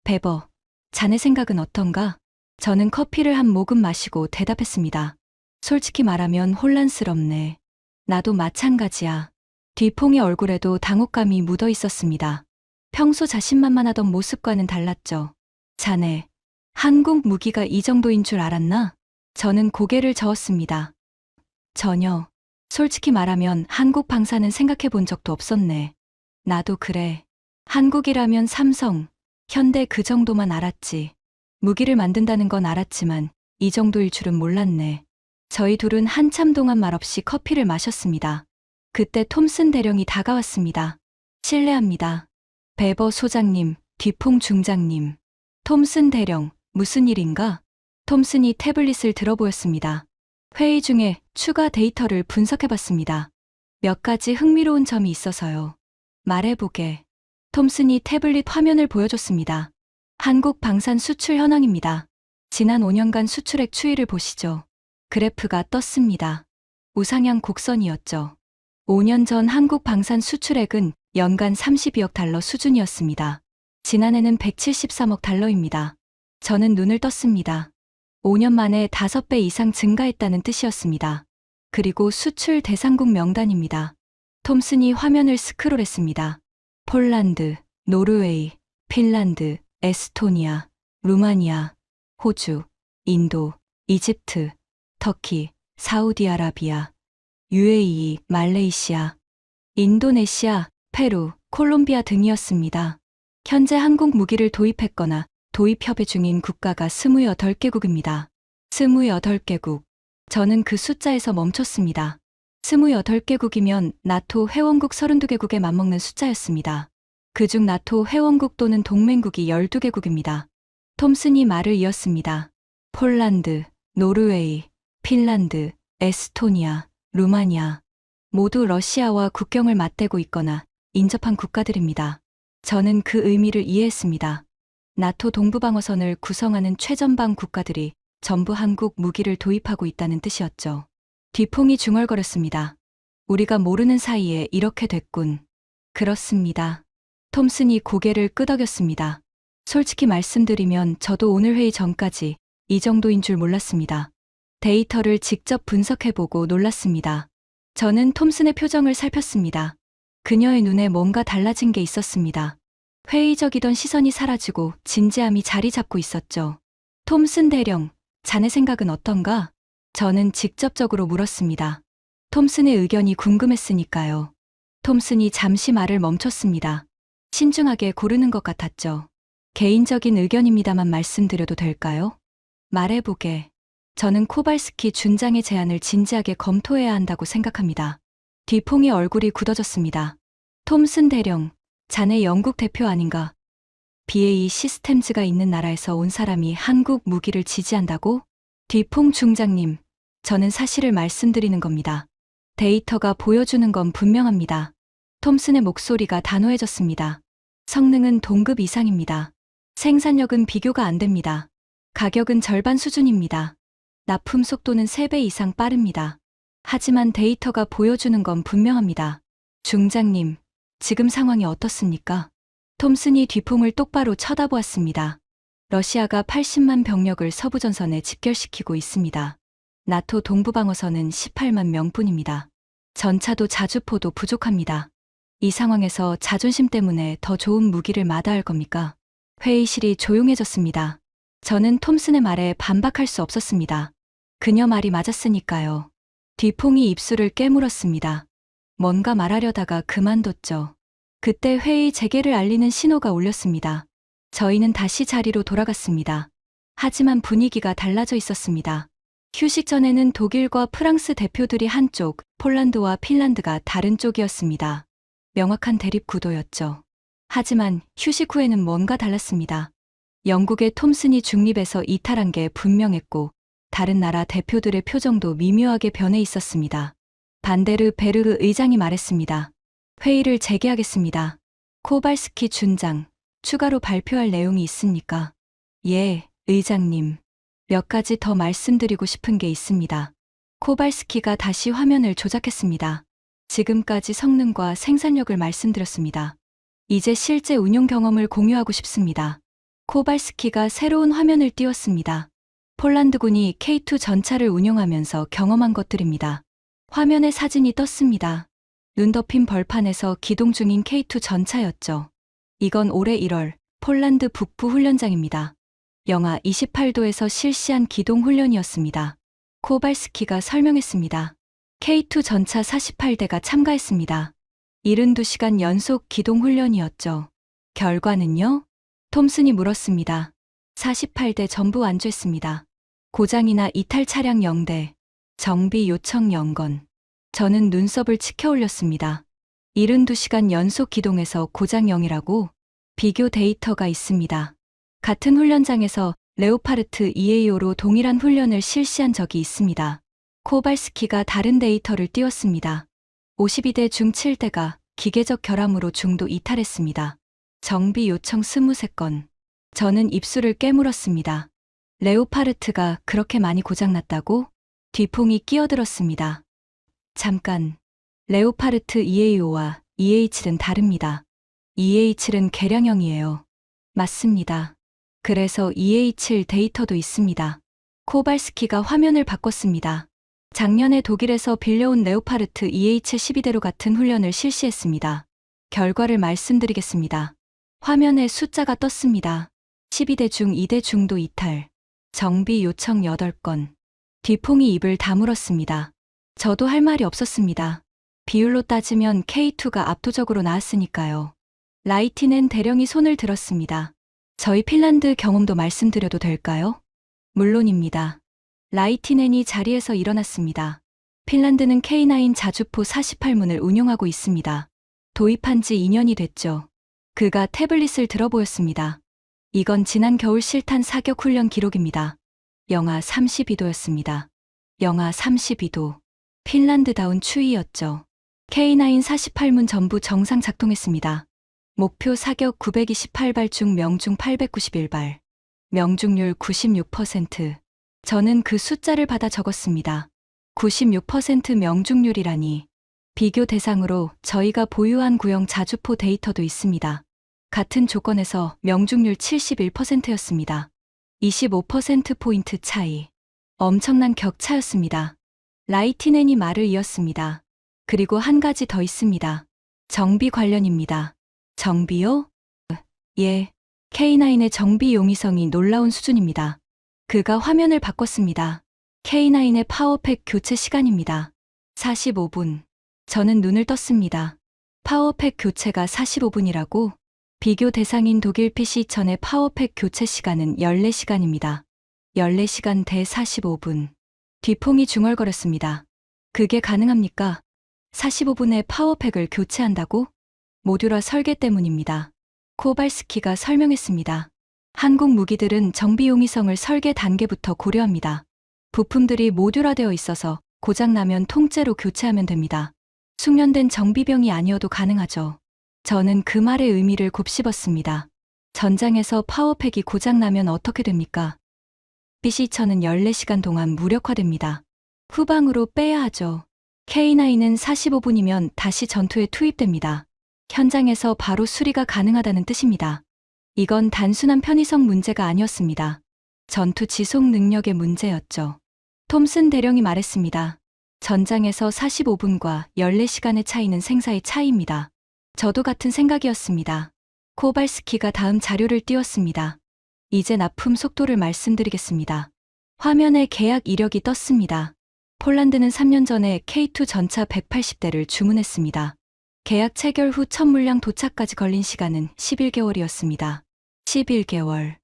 베버, 자네 생각은 어떤가? 저는 커피를 한 모금 마시고 대답했습니다. 솔직히 말하면 혼란스럽네. 나도 마찬가지야. 뒤풍의 얼굴에도 당혹감이 묻어 있었습니다. 평소 자신만만하던 모습과는 달랐죠. 자네, 한국 무기가 이 정도인 줄 알았나? 저는 고개를 저었습니다. 전혀. 솔직히 말하면 한국 방사는 생각해 본 적도 없었네. 나도 그래. 한국이라면 삼성, 현대 그 정도만 알았지. 무기를 만든다는 건 알았지만 이 정도일 줄은 몰랐네. 저희 둘은 한참 동안 말없이 커피를 마셨습니다. 그때 톰슨 대령이 다가왔습니다. 실례합니다. 베버 소장님, 뒤풍 중장님. 톰슨 대령, 무슨 일인가? 톰슨이 태블릿을 들어보였습니다. 회의 중에 추가 데이터를 분석해봤습니다. 몇 가지 흥미로운 점이 있어서요. 말해보게. 톰슨이 태블릿 화면을 보여줬습니다. 한국 방산 수출 현황입니다. 지난 5년간 수출액 추이를 보시죠. 그래프가 떴습니다. 우상향 곡선이었죠. 5년 전 한국 방산 수출액은 연간 32억 달러 수준이었습니다. 지난해는 173억 달러입니다. 저는 눈을 떴습니다. 5년 만에 5배 이상 증가했다는 뜻이었습니다. 그리고 수출 대상국 명단입니다. 톰슨이 화면을 스크롤했습니다. 폴란드, 노르웨이, 핀란드, 에스토니아, 루마니아, 호주, 인도, 이집트, 터키, 사우디아라비아, UAE, 말레이시아, 인도네시아, 페루, 콜롬비아 등이었습니다. 현재 한국 무기를 도입했거나 도입 협의 중인 국가가 28개국입니다. 28개국. 저는 그 숫자에서 멈췄습니다. 28개국이면 나토 회원국 32개국에 맞먹는 숫자였습니다. 그중 나토 회원국 또는 동맹국이 12개국입니다. 톰슨이 말을 이었습니다. 폴란드, 노르웨이, 핀란드, 에스토니아, 루마니아. 모두 러시아와 국경을 맞대고 있거나 인접한 국가들입니다. 저는 그 의미를 이해했습니다. 나토 동부방어선을 구성하는 최전방 국가들이 전부 한국 무기를 도입하고 있다는 뜻이었죠. 뒤풍이 중얼거렸습니다. 우리가 모르는 사이에 이렇게 됐군. 그렇습니다. 톰슨이 고개를 끄덕였습니다. 솔직히 말씀드리면 저도 오늘 회의 전까지 이 정도인 줄 몰랐습니다. 데이터를 직접 분석해보고 놀랐습니다. 저는 톰슨의 표정을 살폈습니다. 그녀의 눈에 뭔가 달라진 게 있었습니다. 회의적이던 시선이 사라지고 진지함이 자리 잡고 있었죠. 톰슨 대령, 자네 생각은 어떤가? 저는 직접적으로 물었습니다. 톰슨의 의견이 궁금했으니까요. 톰슨이 잠시 말을 멈췄습니다. 신중하게 고르는 것 같았죠. 개인적인 의견입니다만 말씀드려도 될까요? 말해보게. 저는 코발스키 준장의 제안을 진지하게 검토해야 한다고 생각합니다. 뒤풍의 얼굴이 굳어졌습니다. 톰슨 대령, 자네 영국 대표 아닌가? BAE 시스템즈가 있는 나라에서 온 사람이 한국 무기를 지지한다고? 뒤퐁 중장님, 저는 사실을 말씀드리는 겁니다. 데이터가 보여주는 건 분명합니다. 톰슨의 목소리가 단호해졌습니다. 성능은 동급 이상입니다. 생산력은 비교가 안 됩니다. 가격은 절반 수준입니다. 납품 속도는 3배 이상 빠릅니다. 하지만 데이터가 보여주는 건 분명합니다. 중장님, 지금 상황이 어떻습니까? 톰슨이 뒤퐁을 똑바로 쳐다보았습니다. 러시아가 80만 병력을 서부전선에 집결시키고 있습니다. 나토 동부방어선은 18만 명뿐입니다. 전차도 자주포도 부족합니다. 이 상황에서 자존심 때문에 더 좋은 무기를 마다할 겁니까? 회의실이 조용해졌습니다. 저는 톰슨의 말에 반박할 수 없었습니다. 그녀 말이 맞았으니까요. 뒤퐁이 입술을 깨물었습니다. 뭔가 말하려다가 그만뒀죠. 그때 회의 재개를 알리는 신호가 울렸습니다. 저희는 다시 자리로 돌아갔습니다. 하지만 분위기가 달라져 있었습니다. 휴식 전에는 독일과 프랑스 대표들이 한쪽, 폴란드와 핀란드가 다른 쪽이었습니다. 명확한 대립 구도였죠. 하지만 휴식 후에는 뭔가 달랐습니다. 영국의 톰슨이 중립에서 이탈한 게 분명했고, 다른 나라 대표들의 표정도 미묘하게 변해 있었습니다. 반데르 베르흐 의장이 말했습니다. 회의를 재개하겠습니다. 코발스키 준장, 추가로 발표할 내용이 있습니까? 예, 의장님. 몇 가지 더 말씀드리고 싶은 게 있습니다. 코발스키가 다시 화면을 조작했습니다. 지금까지 성능과 생산력을 말씀드렸습니다. 이제 실제 운용 경험을 공유하고 싶습니다. 코발스키가 새로운 화면을 띄웠습니다. 폴란드군이 K2 전차를 운용하면서 경험한 것들입니다. 화면에 사진이 떴습니다. 눈 덮인 벌판에서 기동 중인 K2 전차였죠. 이건 올해 1월 폴란드 북부 훈련장입니다. 영하 28도에서 실시한 기동 훈련이었습니다. 코발스키가 설명했습니다. K2 전차 48대가 참가했습니다. 72시간 연속 기동 훈련이었죠. 결과는요? 톰슨이 물었습니다. 48대 전부 완주했습니다. 고장이나 이탈 차량 0대, 정비 요청 0건. 저는 눈썹을 치켜 올렸습니다. 72시간 연속 기동에서 고장 0이라고? 비교 데이터가 있습니다. 같은 훈련장에서 레오파르트 EAO로 동일한 훈련을 실시한 적이 있습니다. 코발스키가 다른 데이터를 띄웠습니다. 52대 중 7대가 기계적 결함으로 중도 이탈했습니다. 정비 요청 23건. 저는 입술을 깨물었습니다. 레오파르트가 그렇게 많이 고장났다고? 뒤퐁이 끼어들었습니다. 잠깐. 레오파르트 EAO와 EA7은 다릅니다. EA7은 개량형이에요. 맞습니다. 그래서 EA7 데이터도 있습니다. 코발스키가 화면을 바꿨습니다. 작년에 독일에서 빌려온 레오파르트 EA7 12대로 같은 훈련을 실시했습니다. 결과를 말씀드리겠습니다. 화면에 숫자가 떴습니다. 12대 중 2대 중도 이탈. 정비 요청 8건. 뒤퐁이 입을 다물었습니다. 저도 할 말이 없었습니다. 비율로 따지면 K2가 압도적으로 나았으니까요. 라이티넨 대령이 손을 들었습니다. 저희 핀란드 경험도 말씀드려도 될까요? 물론입니다. 라이티넨이 자리에서 일어났습니다. 핀란드는 K9 자주포 48문을 운용하고 있습니다. 도입한 지 2년이 됐죠. 그가 태블릿을 들어보였습니다. 이건 지난 겨울 실탄 사격 훈련 기록입니다. 영하 32도였습니다. 영하 32도. 핀란드다운 추위였죠. K9 48문 전부 정상 작동했습니다. 목표 사격 928발 중 명중 891발. 명중률 96%. 저는 그 숫자를 받아 적었습니다. 96% 명중률이라니. 비교 대상으로 저희가 보유한 구형 자주포 데이터도 있습니다. 같은 조건에서 명중률 71%였습니다. 25%포인트 차이. 엄청난 격차였습니다. 라이티넨이 말을 이었습니다. 그리고 한 가지 더 있습니다. 정비 관련입니다. 정비요? 예. K9의 정비 용이성이 놀라운 수준입니다. 그가 화면을 바꿨습니다. K9의 파워팩 교체 시간입니다. 45분. 저는 눈을 떴습니다. 파워팩 교체가 45분이라고? 비교 대상인 독일 PC1000의 파워팩 교체 시간은 14시간입니다. 14시간 대 45분. 뒤퐁이 중얼거렸습니다. 그게 가능합니까? 45분에 파워팩을 교체한다고? 모듈화 설계 때문입니다. 코발스키가 설명했습니다. 한국 무기들은 정비용이성을 설계 단계부터 고려합니다. 부품들이 모듈화되어 있어서 고장나면 통째로 교체하면 됩니다. 숙련된 정비병이 아니어도 가능하죠. 저는 그 말의 의미를 곱씹었습니다. 전장에서 파워팩이 고장나면 어떻게 됩니까? BC-1000은 14시간 동안 무력화됩니다. 후방으로 빼야 하죠. K9은 45분이면 다시 전투에 투입됩니다. 현장에서 바로 수리가 가능하다는 뜻입니다. 이건 단순한 편의성 문제가 아니었습니다. 전투 지속 능력의 문제였죠. 톰슨 대령이 말했습니다. 전장에서 45분과 14시간의 차이는 생사의 차이입니다. 저도 같은 생각이었습니다. 코발스키가 다음 자료를 띄웠습니다. 이제 납품 속도를 말씀드리겠습니다. 화면에 계약 이력이 떴습니다. 폴란드는 3년 전에 K2 전차 180대를 주문했습니다. 계약 체결 후 첫 물량 도착까지 걸린 시간은 11개월이었습니다. 11개월.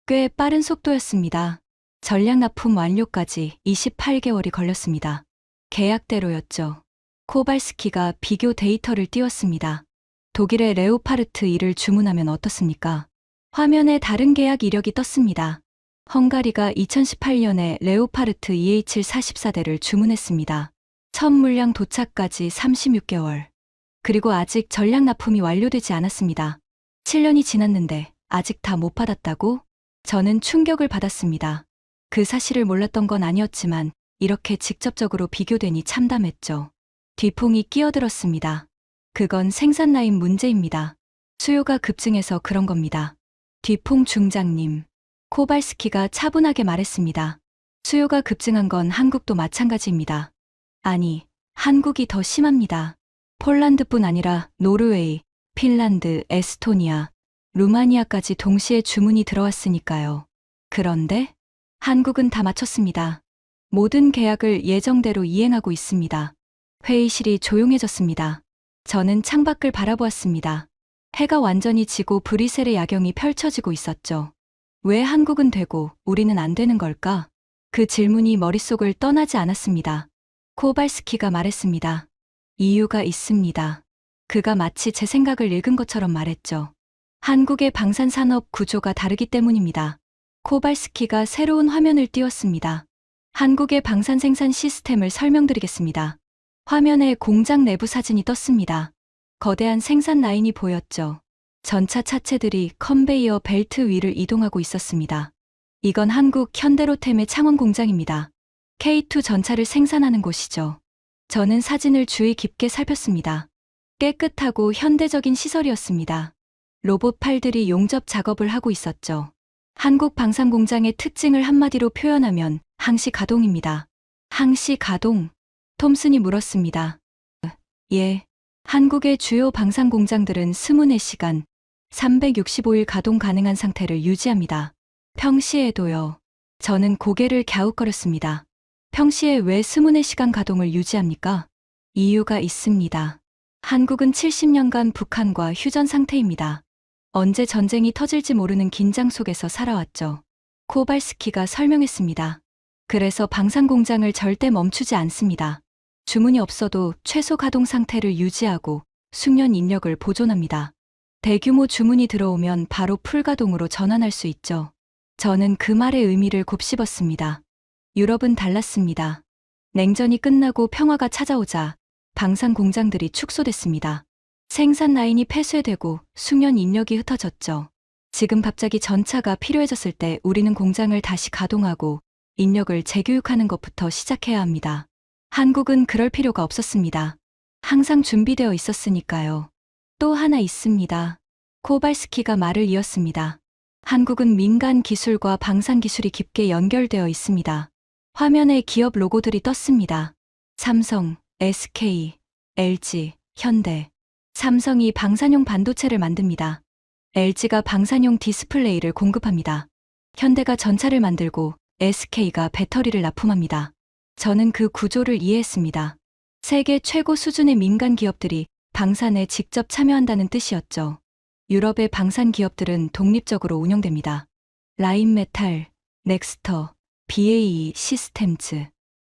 꽤 빠른 속도였습니다. 전량 납품 완료까지 28개월이 걸렸습니다. 계약대로였죠. 코발스키가 비교 데이터를 띄웠습니다. 독일의 레오파르트 2를 주문하면 어떻습니까? 화면에 다른 계약 이력이 떴습니다. 헝가리가 2018년에 레오파르트 EH-44대를 주문했습니다. 첫 물량 도착까지 36개월. 그리고 아직 전량 납품이 완료되지 않았습니다. 7년이 지났는데 아직 다 못 받았다고? 저는 충격을 받았습니다. 그 사실을 몰랐던 건 아니었지만 이렇게 직접적으로 비교되니 참담했죠. 뒤풍이 끼어들었습니다. 그건 생산 라인 문제입니다. 수요가 급증해서 그런 겁니다. 뒤풍 중장님. 코발스키가 차분하게 말했습니다. 수요가 급증한 건 한국도 마찬가지입니다. 아니, 한국이 더 심합니다. 폴란드뿐 아니라 노르웨이, 핀란드, 에스토니아, 루마니아까지 동시에 주문이 들어왔으니까요. 그런데 한국은 다 마쳤습니다. 모든 계약을 예정대로 이행하고 있습니다. 회의실이 조용해졌습니다. 저는 창밖을 바라보았습니다. 해가 완전히 지고 브뤼셀의 야경이 펼쳐지고 있었죠. 왜 한국은 되고 우리는 안 되는 걸까? 그 질문이 머릿속을 떠나지 않았습니다. 코발스키가 말했습니다. 이유가 있습니다. 그가 마치 제 생각을 읽은 것처럼 말했죠. 한국의 방산산업 구조가 다르기 때문입니다. 코발스키가 새로운 화면을 띄웠습니다. 한국의 방산 생산 시스템을 설명드리겠습니다. 화면에 공장 내부 사진이 떴습니다. 거대한 생산 라인이 보였죠. 전차 차체들이 컨베이어 벨트 위를 이동하고 있었습니다. 이건 한국 현대로템의 창원 공장입니다. K2 전차를 생산하는 곳이죠. 저는 사진을 주의 깊게 살폈습니다. 깨끗하고 현대적인 시설이었습니다. 로봇 팔들이 용접 작업을 하고 있었죠. 한국 방산 공장의 특징을 한마디로 표현하면 항시 가동입니다. 항시 가동? 톰슨이 물었습니다. 예. 한국의 주요 방산 공장들은 24시간, 365일 가동 가능한 상태를 유지합니다. 평시에도요. 저는 고개를 갸웃거렸습니다. 평시에 왜 24시간 가동을 유지합니까? 이유가 있습니다. 한국은 70년간 북한과 휴전 상태입니다. 언제 전쟁이 터질지 모르는 긴장 속에서 살아왔죠. 코발스키가 설명했습니다. 그래서 방산 공장을 절대 멈추지 않습니다. 주문이 없어도 최소 가동 상태를 유지하고 숙련 인력을 보존합니다. 대규모 주문이 들어오면 바로 풀가동으로 전환할 수 있죠. 저는 그 말의 의미를 곱씹었습니다. 유럽은 달랐습니다. 냉전이 끝나고 평화가 찾아오자 방산 공장들이 축소됐습니다. 생산 라인이 폐쇄되고 숙련 인력이 흩어졌죠. 지금 갑자기 전차가 필요해졌을 때 우리는 공장을 다시 가동하고 인력을 재교육하는 것부터 시작해야 합니다. 한국은 그럴 필요가 없었습니다. 항상 준비되어 있었으니까요. 또 하나 있습니다. 코발스키가 말을 이었습니다. 한국은 민간 기술과 방산 기술이 깊게 연결되어 있습니다. 화면에 기업 로고들이 떴습니다. 삼성, SK, LG, 현대. 삼성이 방산용 반도체를 만듭니다. LG가 방산용 디스플레이를 공급합니다. 현대가 전차를 만들고 SK가 배터리를 납품합니다. 저는 그 구조를 이해했습니다. 세계 최고 수준의 민간 기업들이 방산에 직접 참여한다는 뜻이었죠. 유럽의 방산 기업들은 독립적으로 운영됩니다. 라인메탈, 넥스터, BAE 시스템즈.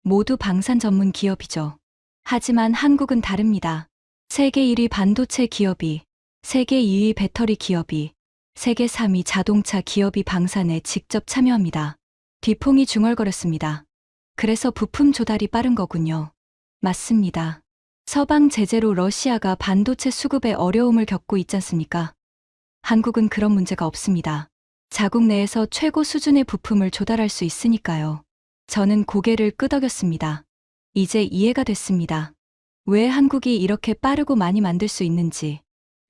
모두 방산 전문 기업이죠. 하지만 한국은 다릅니다. 세계 1위 반도체 기업이 세계 2위 배터리 기업이, 세계 3위 자동차 기업이 방산에 직접 참여합니다. 뒷봉이 중얼거렸습니다. 그래서 부품 조달이 빠른 거군요. 맞습니다. 서방 제재로 러시아가 반도체 수급에 어려움을 겪고 있지 않습니까? 한국은 그런 문제가 없습니다. 자국 내에서 최고 수준의 부품을 조달할 수 있으니까요. 저는 고개를 끄덕였습니다. 이제 이해가 됐습니다. 왜 한국이 이렇게 빠르고 많이 만들 수 있는지,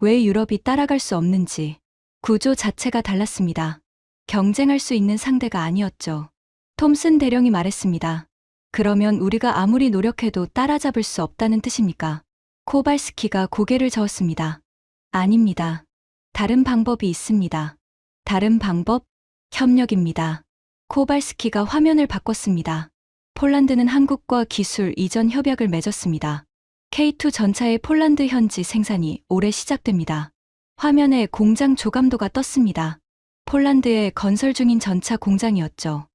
왜 유럽이 따라갈 수 없는지. 구조 자체가 달랐습니다. 경쟁할 수 있는 상대가 아니었죠. 톰슨 대령이 말했습니다. 그러면 우리가 아무리 노력해도 따라잡을 수 없다는 뜻입니까? 코발스키가 고개를 저었습니다. 아닙니다. 다른 방법이 있습니다. 다른 방법? 협력입니다. 코발스키가 화면을 바꿨습니다. 폴란드는 한국과 기술 이전 협약을 맺었습니다. K2 전차의 폴란드 현지 생산이 올해 시작됩니다. 화면에 공장 조감도가 떴습니다. 폴란드에 건설 중인 전차 공장이었죠.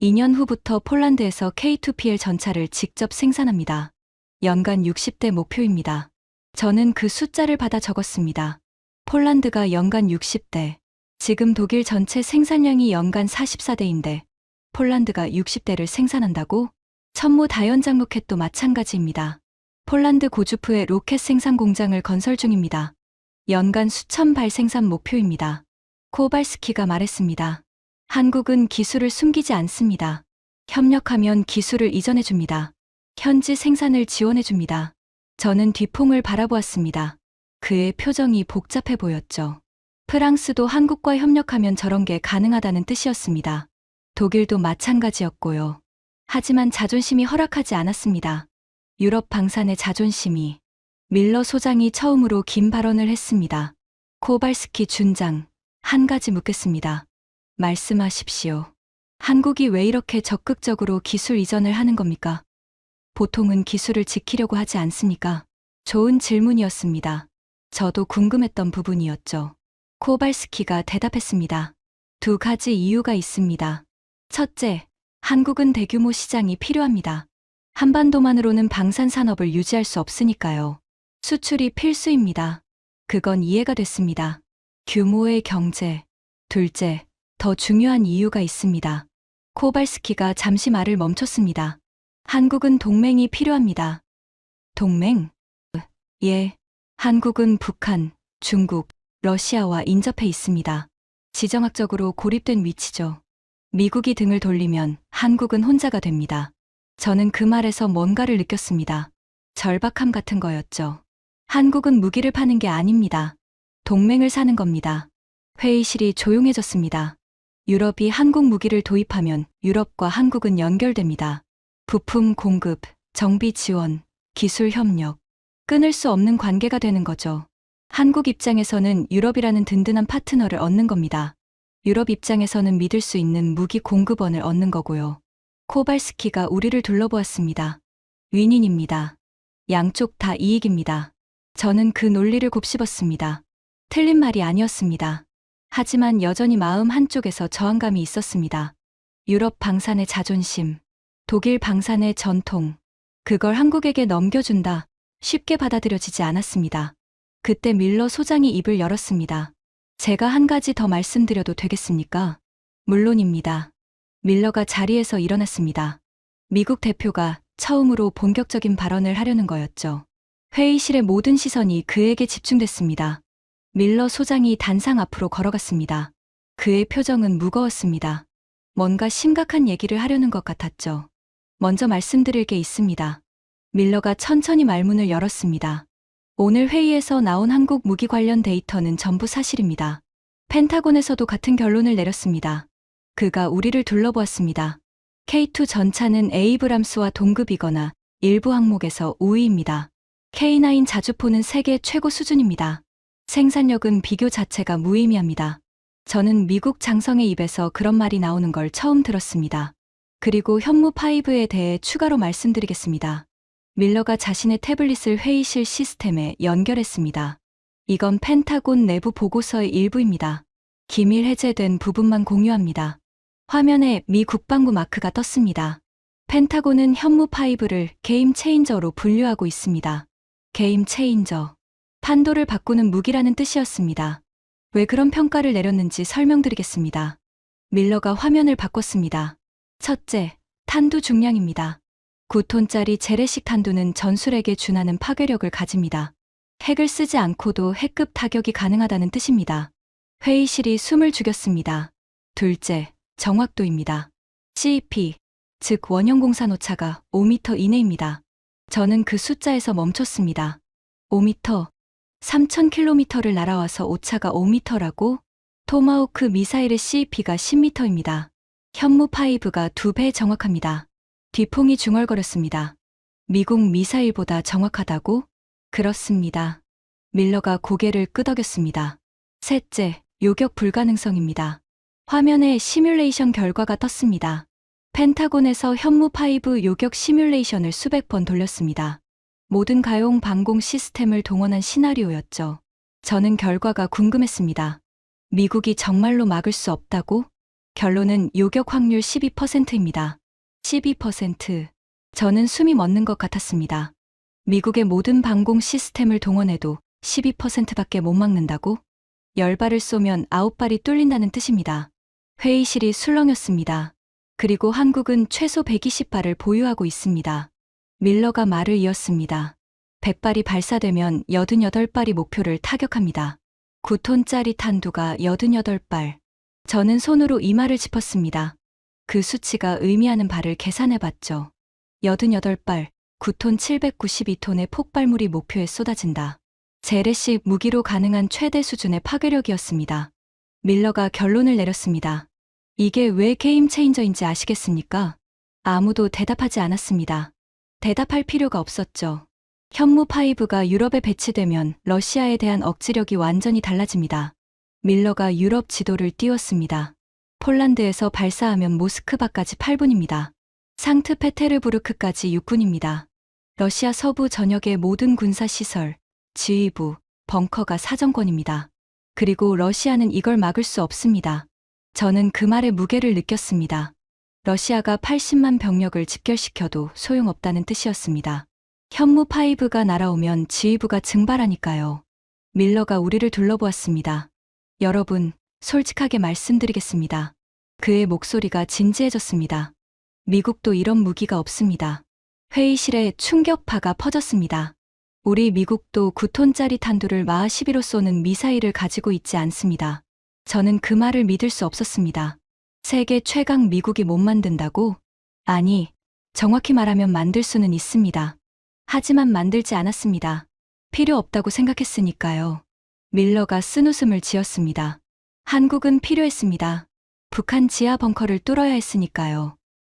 2년 후부터 폴란드에서 K2PL 전차를 직접 생산합니다. 연간 60대 목표입니다. 저는 그 숫자를 받아 적었습니다. 폴란드가 연간 60대. 지금 독일 전체 생산량이 연간 44대인데 폴란드가 60대를 생산한다고? 천무다연장 로켓도 마찬가지입니다. 폴란드 고주프의 로켓 생산 공장을 건설 중입니다. 연간 수천 발 생산 목표입니다. 코발스키가 말했습니다. 한국은 기술을 숨기지 않습니다. 협력하면 기술을 이전해줍니다. 현지 생산을 지원해줍니다. 저는 뒷봉을 바라보았습니다. 그의 표정이 복잡해 보였죠. 프랑스도 한국과 협력하면 저런 게 가능하다는 뜻이었습니다. 독일도 마찬가지였고요. 하지만 자존심이 허락하지 않았습니다. 유럽 방산의 자존심이. 밀러 소장이 처음으로 긴 발언을 했습니다. 코발스키 준장, 한 가지 묻겠습니다. 말씀하십시오. 한국이 왜 이렇게 적극적으로 기술 이전을 하는 겁니까? 보통은 기술을 지키려고 하지 않습니까? 좋은 질문이었습니다. 저도 궁금했던 부분이었죠. 코발스키가 대답했습니다. 두 가지 이유가 있습니다. 첫째, 한국은 대규모 시장이 필요합니다. 한반도만으로는 방산 산업을 유지할 수 없으니까요. 수출이 필수입니다. 그건 이해가 됐습니다. 규모의 경제. 둘째, 더 중요한 이유가 있습니다. 코발스키가 잠시 말을 멈췄습니다. 한국은 동맹이 필요합니다. 동맹? 예. 한국은 북한, 중국, 러시아와 인접해 있습니다. 지정학적으로 고립된 위치죠. 미국이 등을 돌리면 한국은 혼자가 됩니다. 저는 그 말에서 뭔가를 느꼈습니다. 절박함 같은 거였죠. 한국은 무기를 파는 게 아닙니다. 동맹을 사는 겁니다. 회의실이 조용해졌습니다. 유럽이 한국 무기를 도입하면 유럽과 한국은 연결됩니다. 부품 공급, 정비 지원, 기술 협력. 끊을 수 없는 관계가 되는 거죠. 한국 입장에서는 유럽이라는 든든한 파트너를 얻는 겁니다. 유럽 입장에서는 믿을 수 있는 무기 공급원을 얻는 거고요. 코발스키가 우리를 둘러보았습니다. 윈윈입니다. 양쪽 다 이익입니다. 저는 그 논리를 곱씹었습니다. 틀린 말이 아니었습니다. 하지만 여전히 마음 한쪽에서 저항감이 있었습니다. 유럽 방산의 자존심, 독일 방산의 전통, 그걸 한국에게 넘겨준다. 쉽게 받아들여지지 않았습니다. 그때 밀러 소장이 입을 열었습니다. 제가 한 가지 더 말씀드려도 되겠습니까? 물론입니다. 밀러가 자리에서 일어났습니다. 미국 대표가 처음으로 본격적인 발언을 하려는 거였죠. 회의실의 모든 시선이 그에게 집중됐습니다. 밀러 소장이 단상 앞으로 걸어갔습니다. 그의 표정은 무거웠습니다. 뭔가 심각한 얘기를 하려는 것 같았죠. 먼저 말씀드릴 게 있습니다. 밀러가 천천히 말문을 열었습니다. 오늘 회의에서 나온 한국 무기 관련 데이터는 전부 사실입니다. 펜타곤에서도 같은 결론을 내렸습니다. 그가 우리를 둘러보았습니다. K2 전차는 에이브람스와 동급이거나 일부 항목에서 우위입니다. K9 자주포는 세계 최고 수준입니다. 생산력은 비교 자체가 무의미합니다. 저는 미국 장성의 입에서 그런 말이 나오는 걸 처음 들었습니다. 그리고 현무5에 대해 추가로 말씀드리겠습니다. 밀러가 자신의 태블릿을 회의실 시스템에 연결했습니다. 이건 펜타곤 내부 보고서의 일부입니다. 기밀 해제된 부분만 공유합니다. 화면에 미 국방부 마크가 떴습니다. 펜타곤은 현무5를 게임 체인저로 분류하고 있습니다. 게임 체인저. 판도를 바꾸는 무기라는 뜻이었습니다. 왜 그런 평가를 내렸는지 설명드리겠습니다. 밀러가 화면을 바꿨습니다. 첫째, 탄두 중량입니다. 9톤짜리 재래식 탄두는 전술에게 준하는 파괴력을 가집니다. 핵을 쓰지 않고도 핵급 타격이 가능하다는 뜻입니다. 회의실이 숨을 죽였습니다. 둘째, 정확도입니다. CEP, 즉 원형 공산 오차가 5m 이내입니다. 저는 그 숫자에서 멈췄습니다. 5m, 3000km를 날아와서 오차가 5m라고? 토마호크 미사일의 CEP가 10m입니다. 현무5가 2배 정확합니다. 뒤퐁이 중얼거렸습니다. 미국 미사일보다 정확하다고? 그렇습니다. 밀러가 고개를 끄덕였습니다. 셋째, 요격 불가능성입니다. 화면에 시뮬레이션 결과가 떴습니다. 펜타곤에서 현무5 요격 시뮬레이션을 수백 번 돌렸습니다. 모든 가용 방공 시스템을 동원한 시나리오였죠. 저는 결과가 궁금했습니다. 미국이 정말로 막을 수 없다고? 결론은 요격 확률 12%입니다. 12%. 저는 숨이 멎는 것 같았습니다. 미국의 모든 방공 시스템을 동원해도 12%밖에 못 막는다고? 10발을 쏘면 9발이 뚫린다는 뜻입니다. 회의실이 술렁였습니다. 그리고 한국은 최소 120발을 보유하고 있습니다. 밀러가 말을 이었습니다. 100발이 발사되면 88발이 목표를 타격합니다. 9톤짜리 탄두가 88발. 저는 손으로 이마를 짚었습니다. 그 수치가 의미하는 발을 계산해봤죠. 88발, 9톤 792톤의 폭발물이 목표에 쏟아진다. 재래식 무기로 가능한 최대 수준의 파괴력이었습니다. 밀러가 결론을 내렸습니다. 이게 왜 게임 체인저인지 아시겠습니까? 아무도 대답하지 않았습니다. 대답할 필요가 없었죠. 현무5가 유럽에 배치되면 러시아에 대한 억지력이 완전히 달라집니다. 밀러가 유럽 지도를 띄웠습니다. 폴란드에서 발사하면 모스크바까지 8분입니다. 상트페테르부르크까지 6분입니다. 러시아 서부 전역의 모든 군사시설, 지휘부, 벙커가 사정권입니다. 그리고 러시아는 이걸 막을 수 없습니다. 저는 그 말의 무게를 느꼈습니다. 러시아가 80만 병력을 집결시켜도 소용없다는 뜻이었습니다. 현무5가 날아오면 지휘부가 증발하니까요. 밀러가 우리를 둘러보았습니다. 여러분, 솔직하게 말씀드리겠습니다. 그의 목소리가 진지해졌습니다. 미국도 이런 무기가 없습니다. 회의실에 충격파가 퍼졌습니다. 우리 미국도 9톤짜리 탄두를 마하 12로 쏘는 미사일을 가지고 있지 않습니다. 저는 그 말을 믿을 수 없었습니다. 세계 최강 미국이 못 만든다고? 아니, 정확히 말하면 만들 수는 있습니다. 하지만 만들지 않았습니다. 필요 없다고 생각했으니까요. 밀러가 쓴웃음을 지었습니다. 한국은 필요했습니다. 북한 지하 벙커를 뚫어야 했으니까요.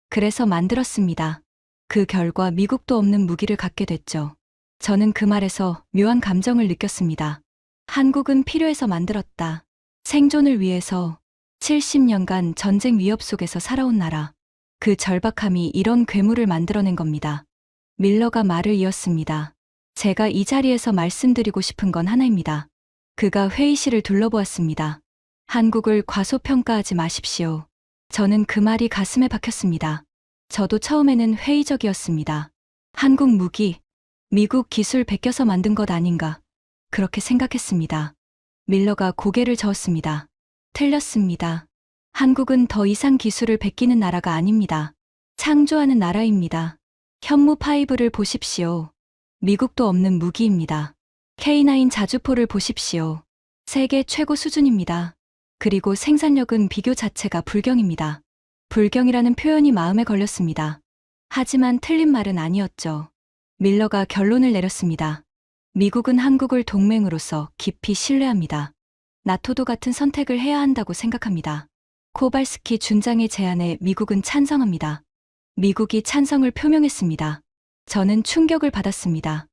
그래서 만들었습니다. 그 결과 미국도 없는 무기를 갖게 됐죠. 저는 그 말에서 묘한 감정을 느꼈습니다. 한국은 필요해서 만들었다. 생존을 위해서 70년간 전쟁 위협 속에서 살아온 나라. 그 절박함이 이런 괴물을 만들어낸 겁니다. 밀러가 말을 이었습니다. 제가 이 자리에서 말씀드리고 싶은 건 하나입니다. 그가 회의실을 둘러보았습니다. 한국을 과소평가하지 마십시오. 저는 그 말이 가슴에 박혔습니다. 저도 처음에는 회의적이었습니다. 한국 무기, 미국 기술 베껴서 만든 것 아닌가. 그렇게 생각했습니다. 밀러가 고개를 저었습니다. 틀렸습니다. 한국은 더 이상 기술을 베끼는 나라가 아닙니다. 창조하는 나라입니다. 현무5를 보십시오. 미국도 없는 무기입니다. K9 자주포를 보십시오. 세계 최고 수준입니다. 그리고 생산력은 비교 자체가 불경입니다. 불경이라는 표현이 마음에 걸렸습니다. 하지만 틀린 말은 아니었죠. 밀러가 결론을 내렸습니다. 미국은 한국을 동맹으로서 깊이 신뢰합니다. 나토도 같은 선택을 해야 한다고 생각합니다. 코발스키 준장의 제안에 미국은 찬성합니다. 미국이 찬성을 표명했습니다. 저는 충격을 받았습니다.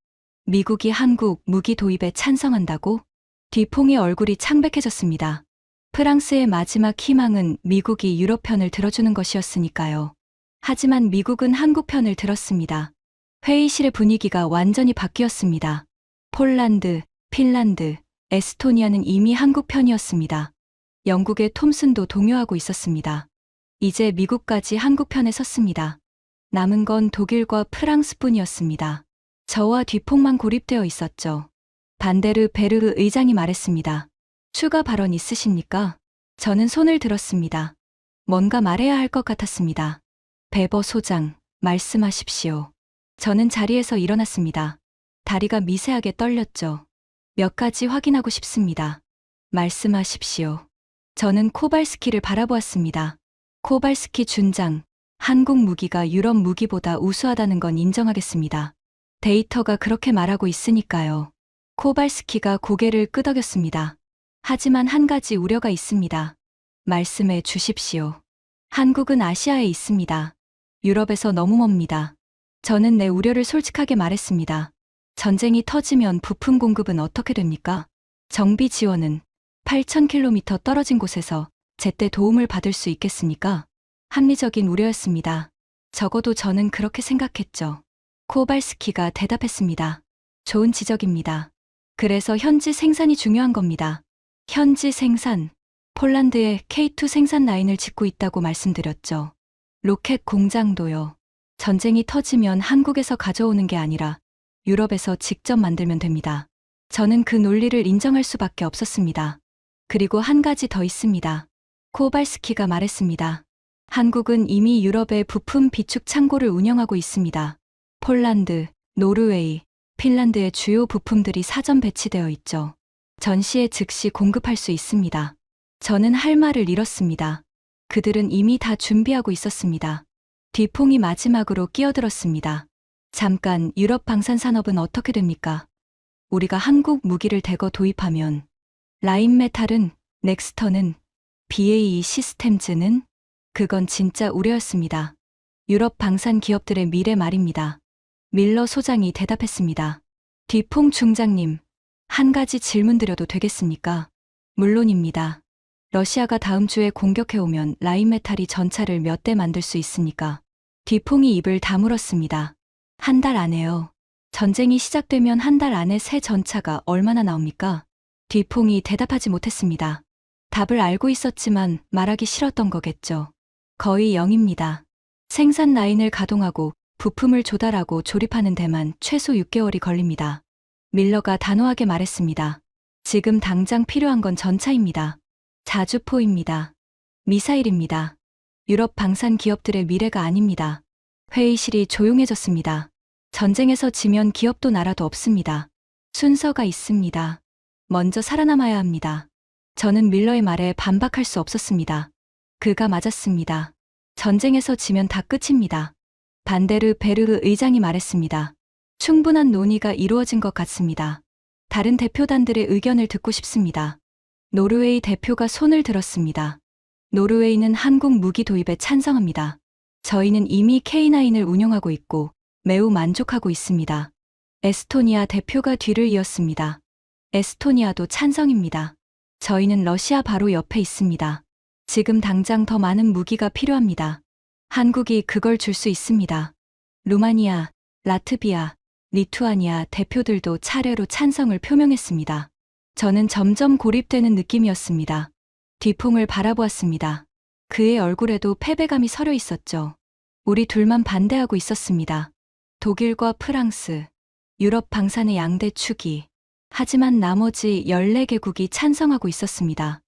미국이 한국 무기 도입에 찬성한다고? 뒤퐁의 얼굴이 창백해졌습니다. 프랑스의 마지막 희망은 미국이 유럽 편을 들어주는 것이었으니까요. 하지만 미국은 한국 편을 들었습니다. 회의실의 분위기가 완전히 바뀌었습니다. 폴란드, 핀란드, 에스토니아는 이미 한국 편이었습니다. 영국의 톰슨도 동요하고 있었습니다. 이제 미국까지 한국 편에 섰습니다. 남은 건 독일과 프랑스뿐이었습니다. 저와 뒤퐁만 고립되어 있었죠. 반데르 베르흐 의장이 말했습니다. 추가 발언 있으십니까? 저는 손을 들었습니다. 뭔가 말해야 할 것 같았습니다. 베버 소장, 말씀하십시오. 저는 자리에서 일어났습니다. 다리가 미세하게 떨렸죠. 몇 가지 확인하고 싶습니다. 말씀하십시오. 저는 코발스키를 바라보았습니다. 코발스키 준장, 한국 무기가 유럽 무기보다 우수하다는 건 인정하겠습니다. 데이터가 그렇게 말하고 있으니까요. 코발스키가 고개를 끄덕였습니다. 하지만 한 가지 우려가 있습니다. 말씀해 주십시오. 한국은 아시아에 있습니다. 유럽에서 너무 멉니다. 저는 내 우려를 솔직하게 말했습니다. 전쟁이 터지면 부품 공급은 어떻게 됩니까? 정비 지원은 8,000km 떨어진 곳에서 제때 도움을 받을 수 있겠습니까? 합리적인 우려였습니다. 적어도 저는 그렇게 생각했죠. 코발스키가 대답했습니다. 좋은 지적입니다. 그래서 현지 생산이 중요한 겁니다. 현지 생산. 폴란드에 K2 생산 라인을 짓고 있다고 말씀드렸죠. 로켓 공장도요. 전쟁이 터지면 한국에서 가져오는 게 아니라 유럽에서 직접 만들면 됩니다. 저는 그 논리를 인정할 수밖에 없었습니다. 그리고 한 가지 더 있습니다. 코발스키가 말했습니다. 한국은 이미 유럽의 부품 비축 창고를 운영하고 있습니다. 폴란드, 노르웨이, 핀란드의 주요 부품들이 사전 배치되어 있죠. 전시에 즉시 공급할 수 있습니다. 저는 할 말을 잃었습니다. 그들은 이미 다 준비하고 있었습니다. 뒤퐁이 마지막으로 끼어들었습니다. 잠깐, 유럽 방산 산업은 어떻게 됩니까? 우리가 한국 무기를 대거 도입하면 라인메탈은, 넥스턴은, BAE 시스템즈는? 그건 진짜 우려였습니다. 유럽 방산 기업들의 미래 말입니다. 밀러 소장이 대답했습니다. 뒤퐁 중장님, 한 가지 질문 드려도 되겠습니까? 물론입니다. 러시아가 다음 주에 공격해오면 라인메탈이 전차를 몇 대 만들 수 있습니까? 뒤퐁이 입을 다물었습니다. 한 달 안에요. 전쟁이 시작되면 한 달 안에 새 전차가 얼마나 나옵니까? 뒤퐁이 대답하지 못했습니다. 답을 알고 있었지만 말하기 싫었던 거겠죠. 거의 0입니다. 생산 라인을 가동하고 부품을 조달하고 조립하는 데만 최소 6개월이 걸립니다. 밀러가 단호하게 말했습니다. 지금 당장 필요한 건 전차입니다. 자주포입니다. 미사일입니다. 유럽 방산 기업들의 미래가 아닙니다. 회의실이 조용해졌습니다. 전쟁에서 지면 기업도 나라도 없습니다. 순서가 있습니다. 먼저 살아남아야 합니다. 저는 밀러의 말에 반박할 수 없었습니다. 그가 맞았습니다. 전쟁에서 지면 다 끝입니다. 반데르 베르흐 의장이 말했습니다. 충분한 논의가 이루어진 것 같습니다. 다른 대표단들의 의견을 듣고 싶습니다. 노르웨이 대표가 손을 들었습니다. 노르웨이는 한국 무기 도입에 찬성합니다. 저희는 이미 K9을 운용하고 있고 매우 만족하고 있습니다. 에스토니아 대표가 뒤를 이었습니다. 에스토니아도 찬성입니다. 저희는 러시아 바로 옆에 있습니다. 지금 당장 더 많은 무기가 필요합니다. 한국이 그걸 줄 수 있습니다. 루마니아, 라트비아, 리투아니아 대표들도 차례로 찬성을 표명했습니다. 저는 점점 고립되는 느낌이었습니다. 뒤퐁을 바라보았습니다. 그의 얼굴에도 패배감이 서려 있었죠. 우리 둘만 반대하고 있었습니다. 독일과 프랑스, 유럽 방산의 양대 축이. 하지만 나머지 14개국이 찬성하고 있었습니다.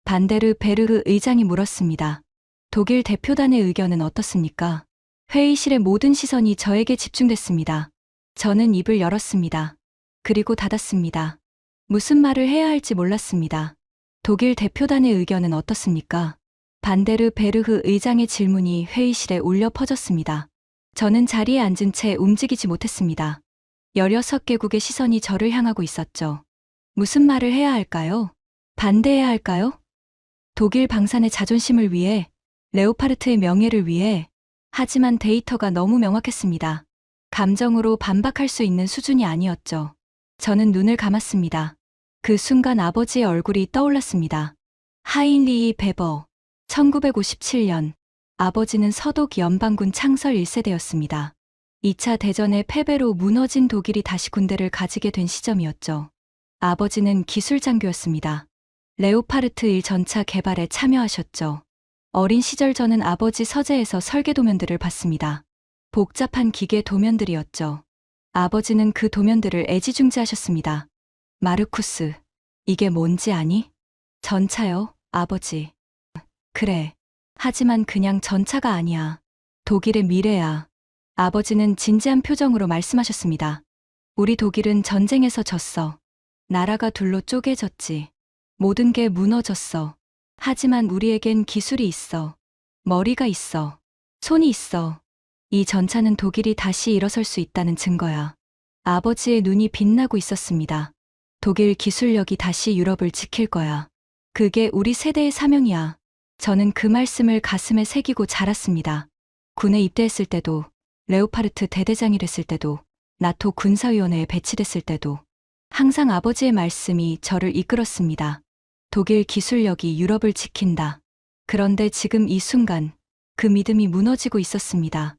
반데르 베르흐 의장이 물었습니다. 독일 대표단의 의견은 어떻습니까? 회의실의 모든 시선이 저에게 집중됐습니다. 저는 입을 열었습니다. 그리고 닫았습니다. 무슨 말을 해야 할지 몰랐습니다. 독일 대표단의 의견은 어떻습니까? 반데르 베르흐 의장의 질문이 회의실에 울려 퍼졌습니다. 저는 자리에 앉은 채 움직이지 못했습니다. 16개국의 시선이 저를 향하고 있었죠. 무슨 말을 해야 할까요? 반대해야 할까요? 독일 방산의 자존심을 위해, 레오파르트의 명예를 위해. 하지만 데이터가 너무 명확했습니다. 감정으로 반박할 수 있는 수준이 아니었죠. 저는 눈을 감았습니다. 그 순간 아버지의 얼굴이 떠올랐습니다. 하인리히 베버. 1957년. 아버지는 서독 연방군 창설 1세대였습니다. 2차 대전의 패배로 무너진 독일이 다시 군대를 가지게 된 시점이었죠. 아버지는 기술장교였습니다. 레오파르트 1 전차 개발에 참여하셨죠. 어린 시절 저는 아버지 서재에서 설계 도면들을 봤습니다. 복잡한 기계 도면들이었죠. 아버지는 그 도면들을 애지중지하셨습니다. 마르쿠스, 이게 뭔지 아니? 전차요, 아버지. 그래. 하지만 그냥 전차가 아니야. 독일의 미래야. 아버지는 진지한 표정으로 말씀하셨습니다. 우리 독일은 전쟁에서 졌어. 나라가 둘로 쪼개졌지. 모든 게 무너졌어. 하지만 우리에겐 기술이 있어. 머리가 있어. 손이 있어. 이 전차는 독일이 다시 일어설 수 있다는 증거야. 아버지의 눈이 빛나고 있었습니다. 독일 기술력이 다시 유럽을 지킬 거야. 그게 우리 세대의 사명이야. 저는 그 말씀을 가슴에 새기고 자랐습니다. 군에 입대했을 때도, 레오파르트 대대장이 됐을 때도, 나토 군사위원회에 배치됐을 때도 항상 아버지의 말씀이 저를 이끌었습니다. 독일 기술력이 유럽을 지킨다. 그런데 지금 이 순간 그 믿음이 무너지고 있었습니다.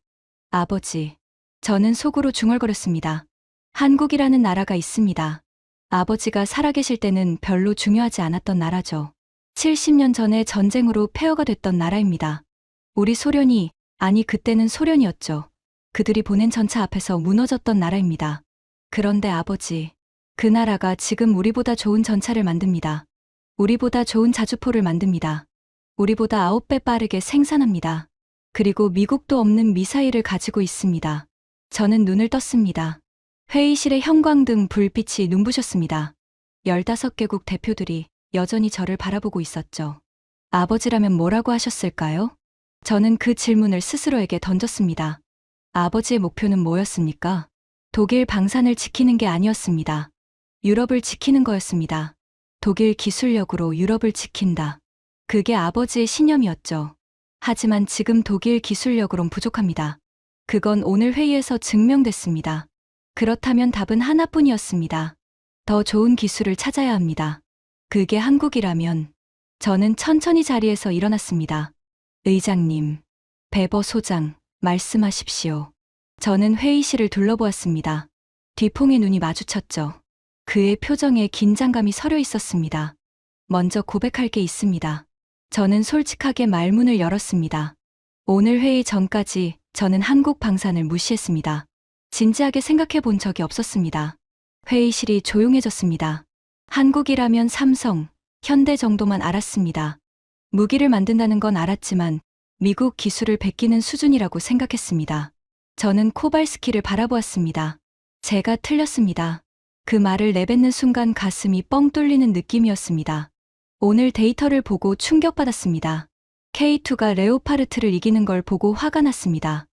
아버지, 저는 속으로 중얼거렸습니다. 한국이라는 나라가 있습니다. 아버지가 살아계실 때는 별로 중요하지 않았던 나라죠. 70년 전에 전쟁으로 폐허가 됐던 나라입니다. 우리 소련이, 아니 그때는 소련이었죠. 그들이 보낸 전차 앞에서 무너졌던 나라입니다. 그런데 아버지, 그 나라가 지금 우리보다 좋은 전차를 만듭니다. 우리보다 좋은 자주포를 만듭니다. 우리보다 9배 빠르게 생산합니다. 그리고 미국도 없는 미사일을 가지고 있습니다. 저는 눈을 떴습니다. 회의실의 형광등 불빛이 눈부셨습니다. 15개국 대표들이 여전히 저를 바라보고 있었죠. 아버지라면 뭐라고 하셨을까요? 저는 그 질문을 스스로에게 던졌습니다. 아버지의 목표는 뭐였습니까? 독일 방산을 지키는 게 아니었습니다. 유럽을 지키는 거였습니다. 독일 기술력으로 유럽을 지킨다. 그게 아버지의 신념이었죠. 하지만 지금 독일 기술력으론 부족합니다. 그건 오늘 회의에서 증명됐습니다. 그렇다면 답은 하나뿐이었습니다. 더 좋은 기술을 찾아야 합니다. 그게 한국이라면 저는 천천히 자리에서 일어났습니다. 의장님, 베버 소장, 말씀하십시오. 저는 회의실을 둘러보았습니다. 뒤퐁의 눈이 마주쳤죠. 그의 표정에 긴장감이 서려 있었습니다. 먼저 고백할 게 있습니다. 저는 솔직하게 말문을 열었습니다. 오늘 회의 전까지 저는 한국 방산을 무시했습니다. 진지하게 생각해 본 적이 없었습니다. 회의실이 조용해졌습니다. 한국이라면 삼성, 현대 정도만 알았습니다. 무기를 만든다는 건 알았지만 미국 기술을 베끼는 수준이라고 생각했습니다. 저는 코발스키를 바라보았습니다. 제가 틀렸습니다. 그 말을 내뱉는 순간 가슴이 뻥 뚫리는 느낌이었습니다. 오늘 데이터를 보고 충격받았습니다. K2가 레오파르트를 이기는 걸 보고 화가 났습니다.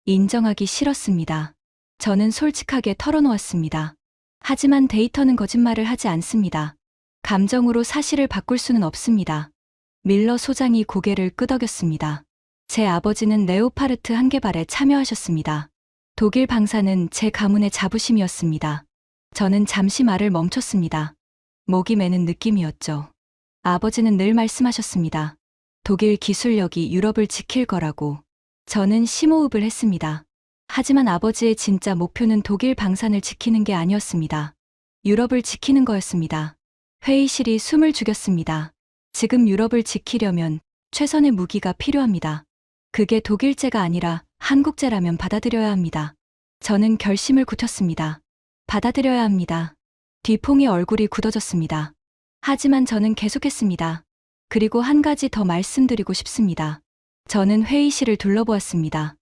인정하기 싫었습니다. 저는 솔직하게 털어놓았습니다. 하지만 데이터는 거짓말을 하지 않습니다. 감정으로 사실을 바꿀 수는 없습니다. 밀러 소장이 고개를 끄덕였습니다. 제 아버지는 레오파르트 한 개발에 참여하셨습니다. 독일 방사는 제 가문의 자부심이었습니다. 저는 잠시 말을 멈췄습니다. 목이 메는 느낌이었죠. 아버지는 늘 말씀하셨습니다. 독일 기술력이 유럽을 지킬 거라고. 저는 심호흡을 했습니다. 하지만 아버지의 진짜 목표는 독일 방산을 지키는 게 아니었습니다. 유럽을 지키는 거였습니다. 회의실이 숨을 죽였습니다. 지금 유럽을 지키려면 최선의 무기가 필요합니다. 그게 독일제가 아니라 한국제라면 받아들여야 합니다. 저는 결심을 굳혔습니다. 받아들여야 합니다. 뒤퐁의 얼굴이 굳어졌습니다. 하지만 저는 계속했습니다. 그리고 한 가지 더 말씀드리고 싶습니다. 저는 회의실을 둘러보았습니다.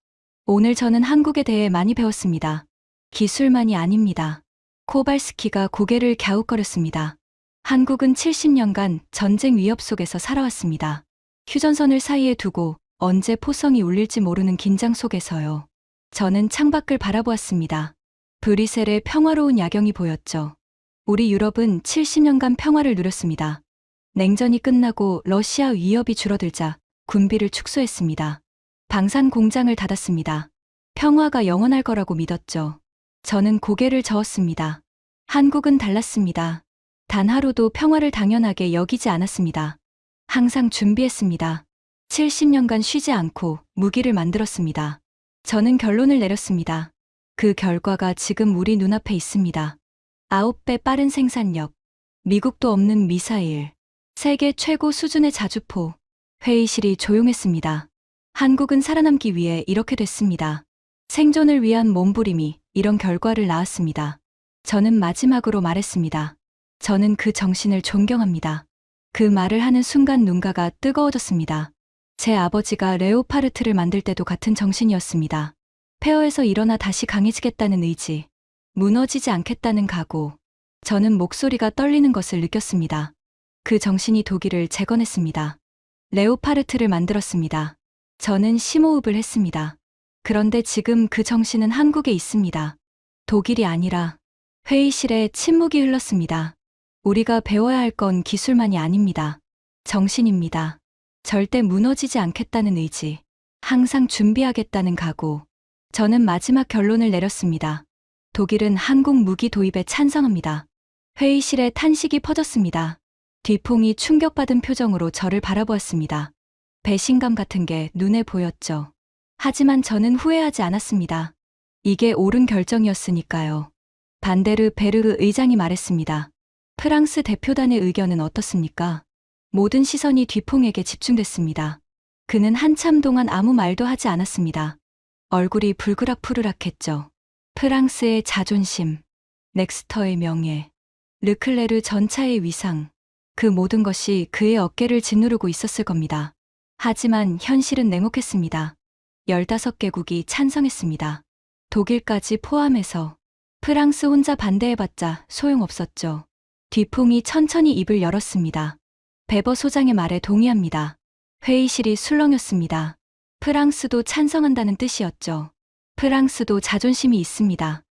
오늘 저는 한국에 대해 많이 배웠습니다. 기술만이 아닙니다. 코발스키가 고개를 갸웃거렸습니다. 한국은 70년간 전쟁 위협 속에서 살아왔습니다. 휴전선을 사이에 두고 언제 포성이 울릴지 모르는 긴장 속에서요. 저는 창밖을 바라보았습니다. 브뤼셀의 평화로운 야경이 보였죠. 우리 유럽은 70년간 평화를 누렸습니다. 냉전이 끝나고 러시아 위협이 줄어들자 군비를 축소했습니다. 방산 공장을 닫았습니다. 평화가 영원할 거라고 믿었죠. 저는 고개를 저었습니다. 한국은 달랐습니다. 단 하루도 평화를 당연하게 여기지 않았습니다. 항상 준비했습니다. 70년간 쉬지 않고 무기를 만들었습니다. 저는 결론을 내렸습니다. 그 결과가 지금 우리 눈앞에 있습니다. 9배 빠른 생산력, 미국도 없는 미사일, 세계 최고 수준의 자주포. 회의실이 조용했습니다. 한국은 살아남기 위해 이렇게 됐습니다. 생존을 위한 몸부림이 이런 결과를 낳았습니다. 저는 마지막으로 말했습니다. 저는 그 정신을 존경합니다. 그 말을 하는 순간 눈가가 뜨거워졌습니다. 제 아버지가 레오파르트를 만들 때도 같은 정신이었습니다. 폐허에서 일어나 다시 강해지겠다는 의지, 무너지지 않겠다는 각오. 저는 목소리가 떨리는 것을 느꼈습니다. 그 정신이 독일을 재건했습니다. 레오파르트를 만들었습니다. 저는 심호흡을 했습니다. 그런데 지금 그 정신은 한국에 있습니다. 독일이 아니라. 회의실에 침묵이 흘렀습니다. 우리가 배워야 할 건 기술만이 아닙니다. 정신입니다. 절대 무너지지 않겠다는 의지, 항상 준비하겠다는 각오. 저는 마지막 결론을 내렸습니다. 독일은 한국 무기 도입에 찬성합니다. 회의실에 탄식이 퍼졌습니다. 뒤풍이 충격받은 표정으로 저를 바라보았습니다. 배신감 같은 게 눈에 보였죠. 하지만 저는 후회하지 않았습니다. 이게 옳은 결정이었으니까요. 반데르 베르흐 의장이 말했습니다. 프랑스 대표단의 의견은 어떻습니까? 모든 시선이 뒤풍에게 집중됐습니다. 그는 한참 동안 아무 말도 하지 않았습니다. 얼굴이 불그락푸르락했죠. 프랑스의 자존심, 넥스터의 명예, 르클레르 전차의 위상, 그 모든 것이 그의 어깨를 짓누르고 있었을 겁니다. 하지만 현실은 냉혹했습니다. 15개국이 찬성했습니다. 독일까지 포함해서. 프랑스 혼자 반대해봤자 소용없었죠. 뒤풍이 천천히 입을 열었습니다. 베버 소장의 말에 동의합니다. 회의실이 술렁였습니다. 프랑스도 찬성한다는 뜻이었죠. 프랑스도 자존심이 있습니다.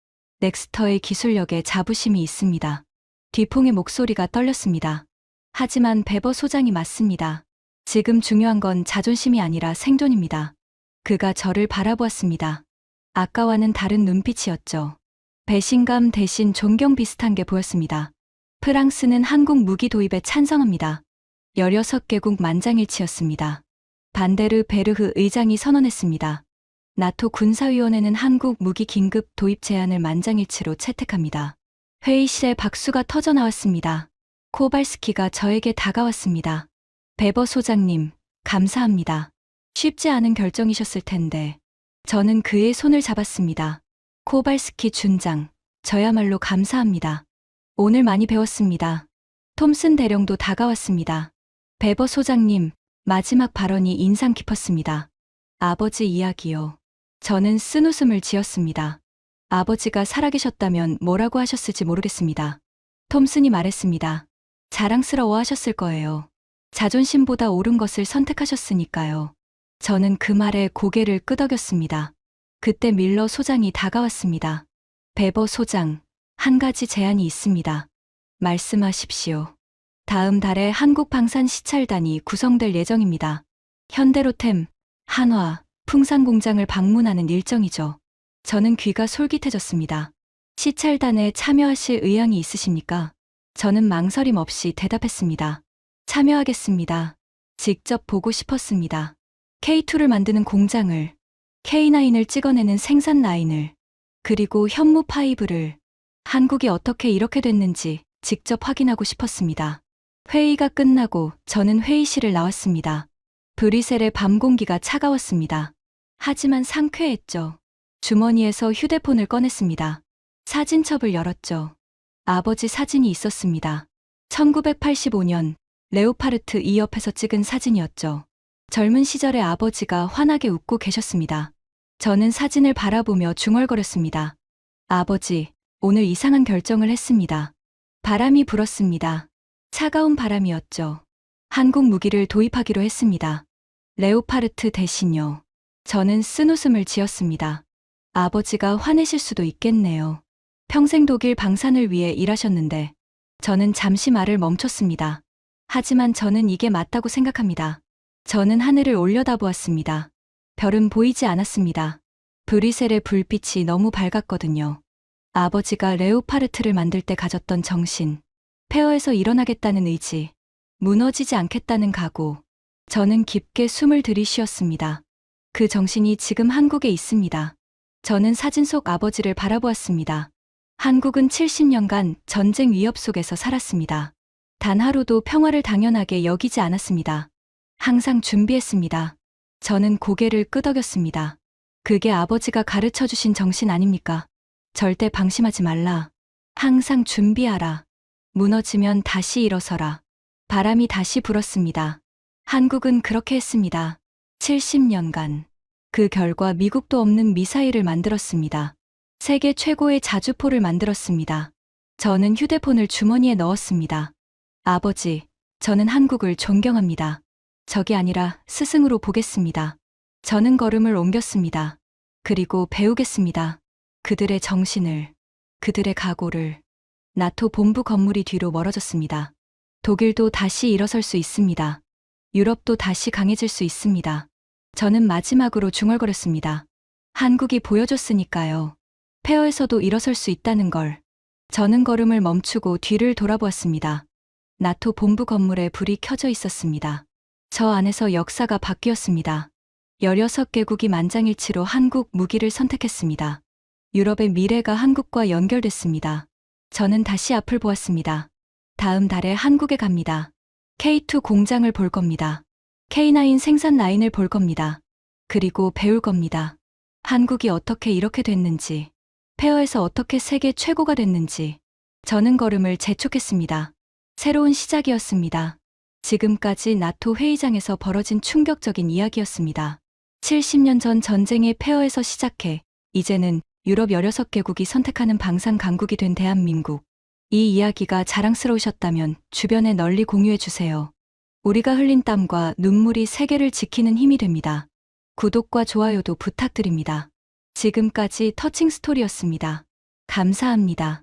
넥스터의 기술력에 자부심이 있습니다. 뒤풍의 목소리가 떨렸습니다. 하지만 베버 소장이 맞습니다. 지금 중요한 건 자존심이 아니라 생존입니다. 그가 저를 바라보았습니다. 아까와는 다른 눈빛이었죠. 배신감 대신 존경 비슷한 게 보였습니다. 프랑스는 한국 무기 도입에 찬성합니다. 16개국 만장일치였습니다. 반데르 베르흐 의장이 선언했습니다. 나토 군사위원회는 한국 무기 긴급 도입 제안을 만장일치로 채택합니다. 회의실에 박수가 터져 나왔습니다. 코발스키가 저에게 다가왔습니다. 베버 소장님, 감사합니다. 쉽지 않은 결정이셨을 텐데. 저는 그의 손을 잡았습니다. 코발스키 준장, 저야말로 감사합니다. 오늘 많이 배웠습니다. 톰슨 대령도 다가왔습니다. 베버 소장님, 마지막 발언이 인상 깊었습니다. 아버지 이야기요. 저는 쓴웃음을 지었습니다. 아버지가 살아계셨다면 뭐라고 하셨을지 모르겠습니다. 톰슨이 말했습니다. 자랑스러워 하셨을 거예요. 자존심보다 옳은 것을 선택하셨으니까요. 저는 그 말에 고개를 끄덕였습니다. 그때 밀러 소장이 다가왔습니다. 베버 소장, 한 가지 제안이 있습니다. 말씀하십시오. 다음 달에 한국 방산 시찰단이 구성될 예정입니다. 현대로템, 한화, 풍산 공장을 방문하는 일정이죠. 저는 귀가 솔깃해졌습니다. 시찰단에 참여하실 의향이 있으십니까? 저는 망설임 없이 대답했습니다. 참여하겠습니다. 직접 보고 싶었습니다. K2를 만드는 공장을, K9을 찍어내는 생산 라인을, 그리고 현무 파이브를, 한국이 어떻게 이렇게 됐는지 직접 확인하고 싶었습니다. 회의가 끝나고 저는 회의실을 나왔습니다. 브뤼셀의 밤 공기가 차가웠습니다. 하지만 상쾌했죠. 주머니에서 휴대폰을 꺼냈습니다. 사진첩을 열었죠. 아버지 사진이 있었습니다. 1985년 레오파르트 2 옆에서 찍은 사진이었죠. 젊은 시절의 아버지가 환하게 웃고 계셨습니다. 저는 사진을 바라보며 중얼거렸습니다. 아버지, 오늘 이상한 결정을 했습니다. 바람이 불었습니다. 차가운 바람이었죠. 한국 무기를 도입하기로 했습니다. 레오파르트 대신요. 저는 쓴웃음을 지었습니다. 아버지가 화내실 수도 있겠네요. 평생 독일 방산을 위해 일하셨는데. 저는 잠시 말을 멈췄습니다. 하지만 저는 이게 맞다고 생각합니다. 저는 하늘을 올려다보았습니다. 별은 보이지 않았습니다. 브뤼셀의 불빛이 너무 밝았거든요. 아버지가 레오파르트를 만들 때 가졌던 정신, 폐허에서 일어나겠다는 의지, 무너지지 않겠다는 각오. 저는 깊게 숨을 들이쉬었습니다. 그 정신이 지금 한국에 있습니다. 저는 사진 속 아버지를 바라보았습니다. 한국은 70년간 전쟁 위협 속에서 살았습니다. 단 하루도 평화를 당연하게 여기지 않았습니다. 항상 준비했습니다. 저는 고개를 끄덕였습니다. 그게 아버지가 가르쳐 주신 정신 아닙니까? 절대 방심하지 말라. 항상 준비하라. 무너지면 다시 일어서라. 바람이 다시 불었습니다. 한국은 그렇게 했습니다. 70년간. 그 결과 미국도 없는 미사일을 만들었습니다. 세계 최고의 자주포를 만들었습니다. 저는 휴대폰을 주머니에 넣었습니다. 아버지, 저는 한국을 존경합니다. 적이 아니라 스승으로 보겠습니다. 저는 걸음을 옮겼습니다. 그리고 배우겠습니다. 그들의 정신을, 그들의 각오를. 나토 본부 건물이 뒤로 멀어졌습니다. 독일도 다시 일어설 수 있습니다. 유럽도 다시 강해질 수 있습니다. 저는 마지막으로 중얼거렸습니다. 한국이 보여줬으니까요. 폐허에서도 일어설 수 있다는 걸. 저는 걸음을 멈추고 뒤를 돌아보았습니다. 나토 본부 건물에 불이 켜져 있었습니다. 저 안에서 역사가 바뀌었습니다. 16개국이 만장일치로 한국 무기를 선택했습니다. 유럽의 미래가 한국과 연결됐습니다. 저는 다시 앞을 보았습니다. 다음 달에 한국에 갑니다. K2 공장을 볼 겁니다. K9 생산 라인을 볼 겁니다. 그리고 배울 겁니다. 한국이 어떻게 이렇게 됐는지, 폐허에서 어떻게 세계 최고가 됐는지. 저는 걸음을 재촉했습니다. 새로운 시작이었습니다. 지금까지 나토 회의장에서 벌어진 충격적인 이야기였습니다. 70년 전 전쟁의 폐허에서 시작해 이제는 유럽 16개국이 선택하는 방산 강국이 된 대한민국. 이 이야기가 자랑스러우셨다면 주변에 널리 공유해 주세요. 우리가 흘린 땀과 눈물이 세계를 지키는 힘이 됩니다. 구독과 좋아요도 부탁드립니다. 지금까지 터칭 스토리였습니다. 감사합니다.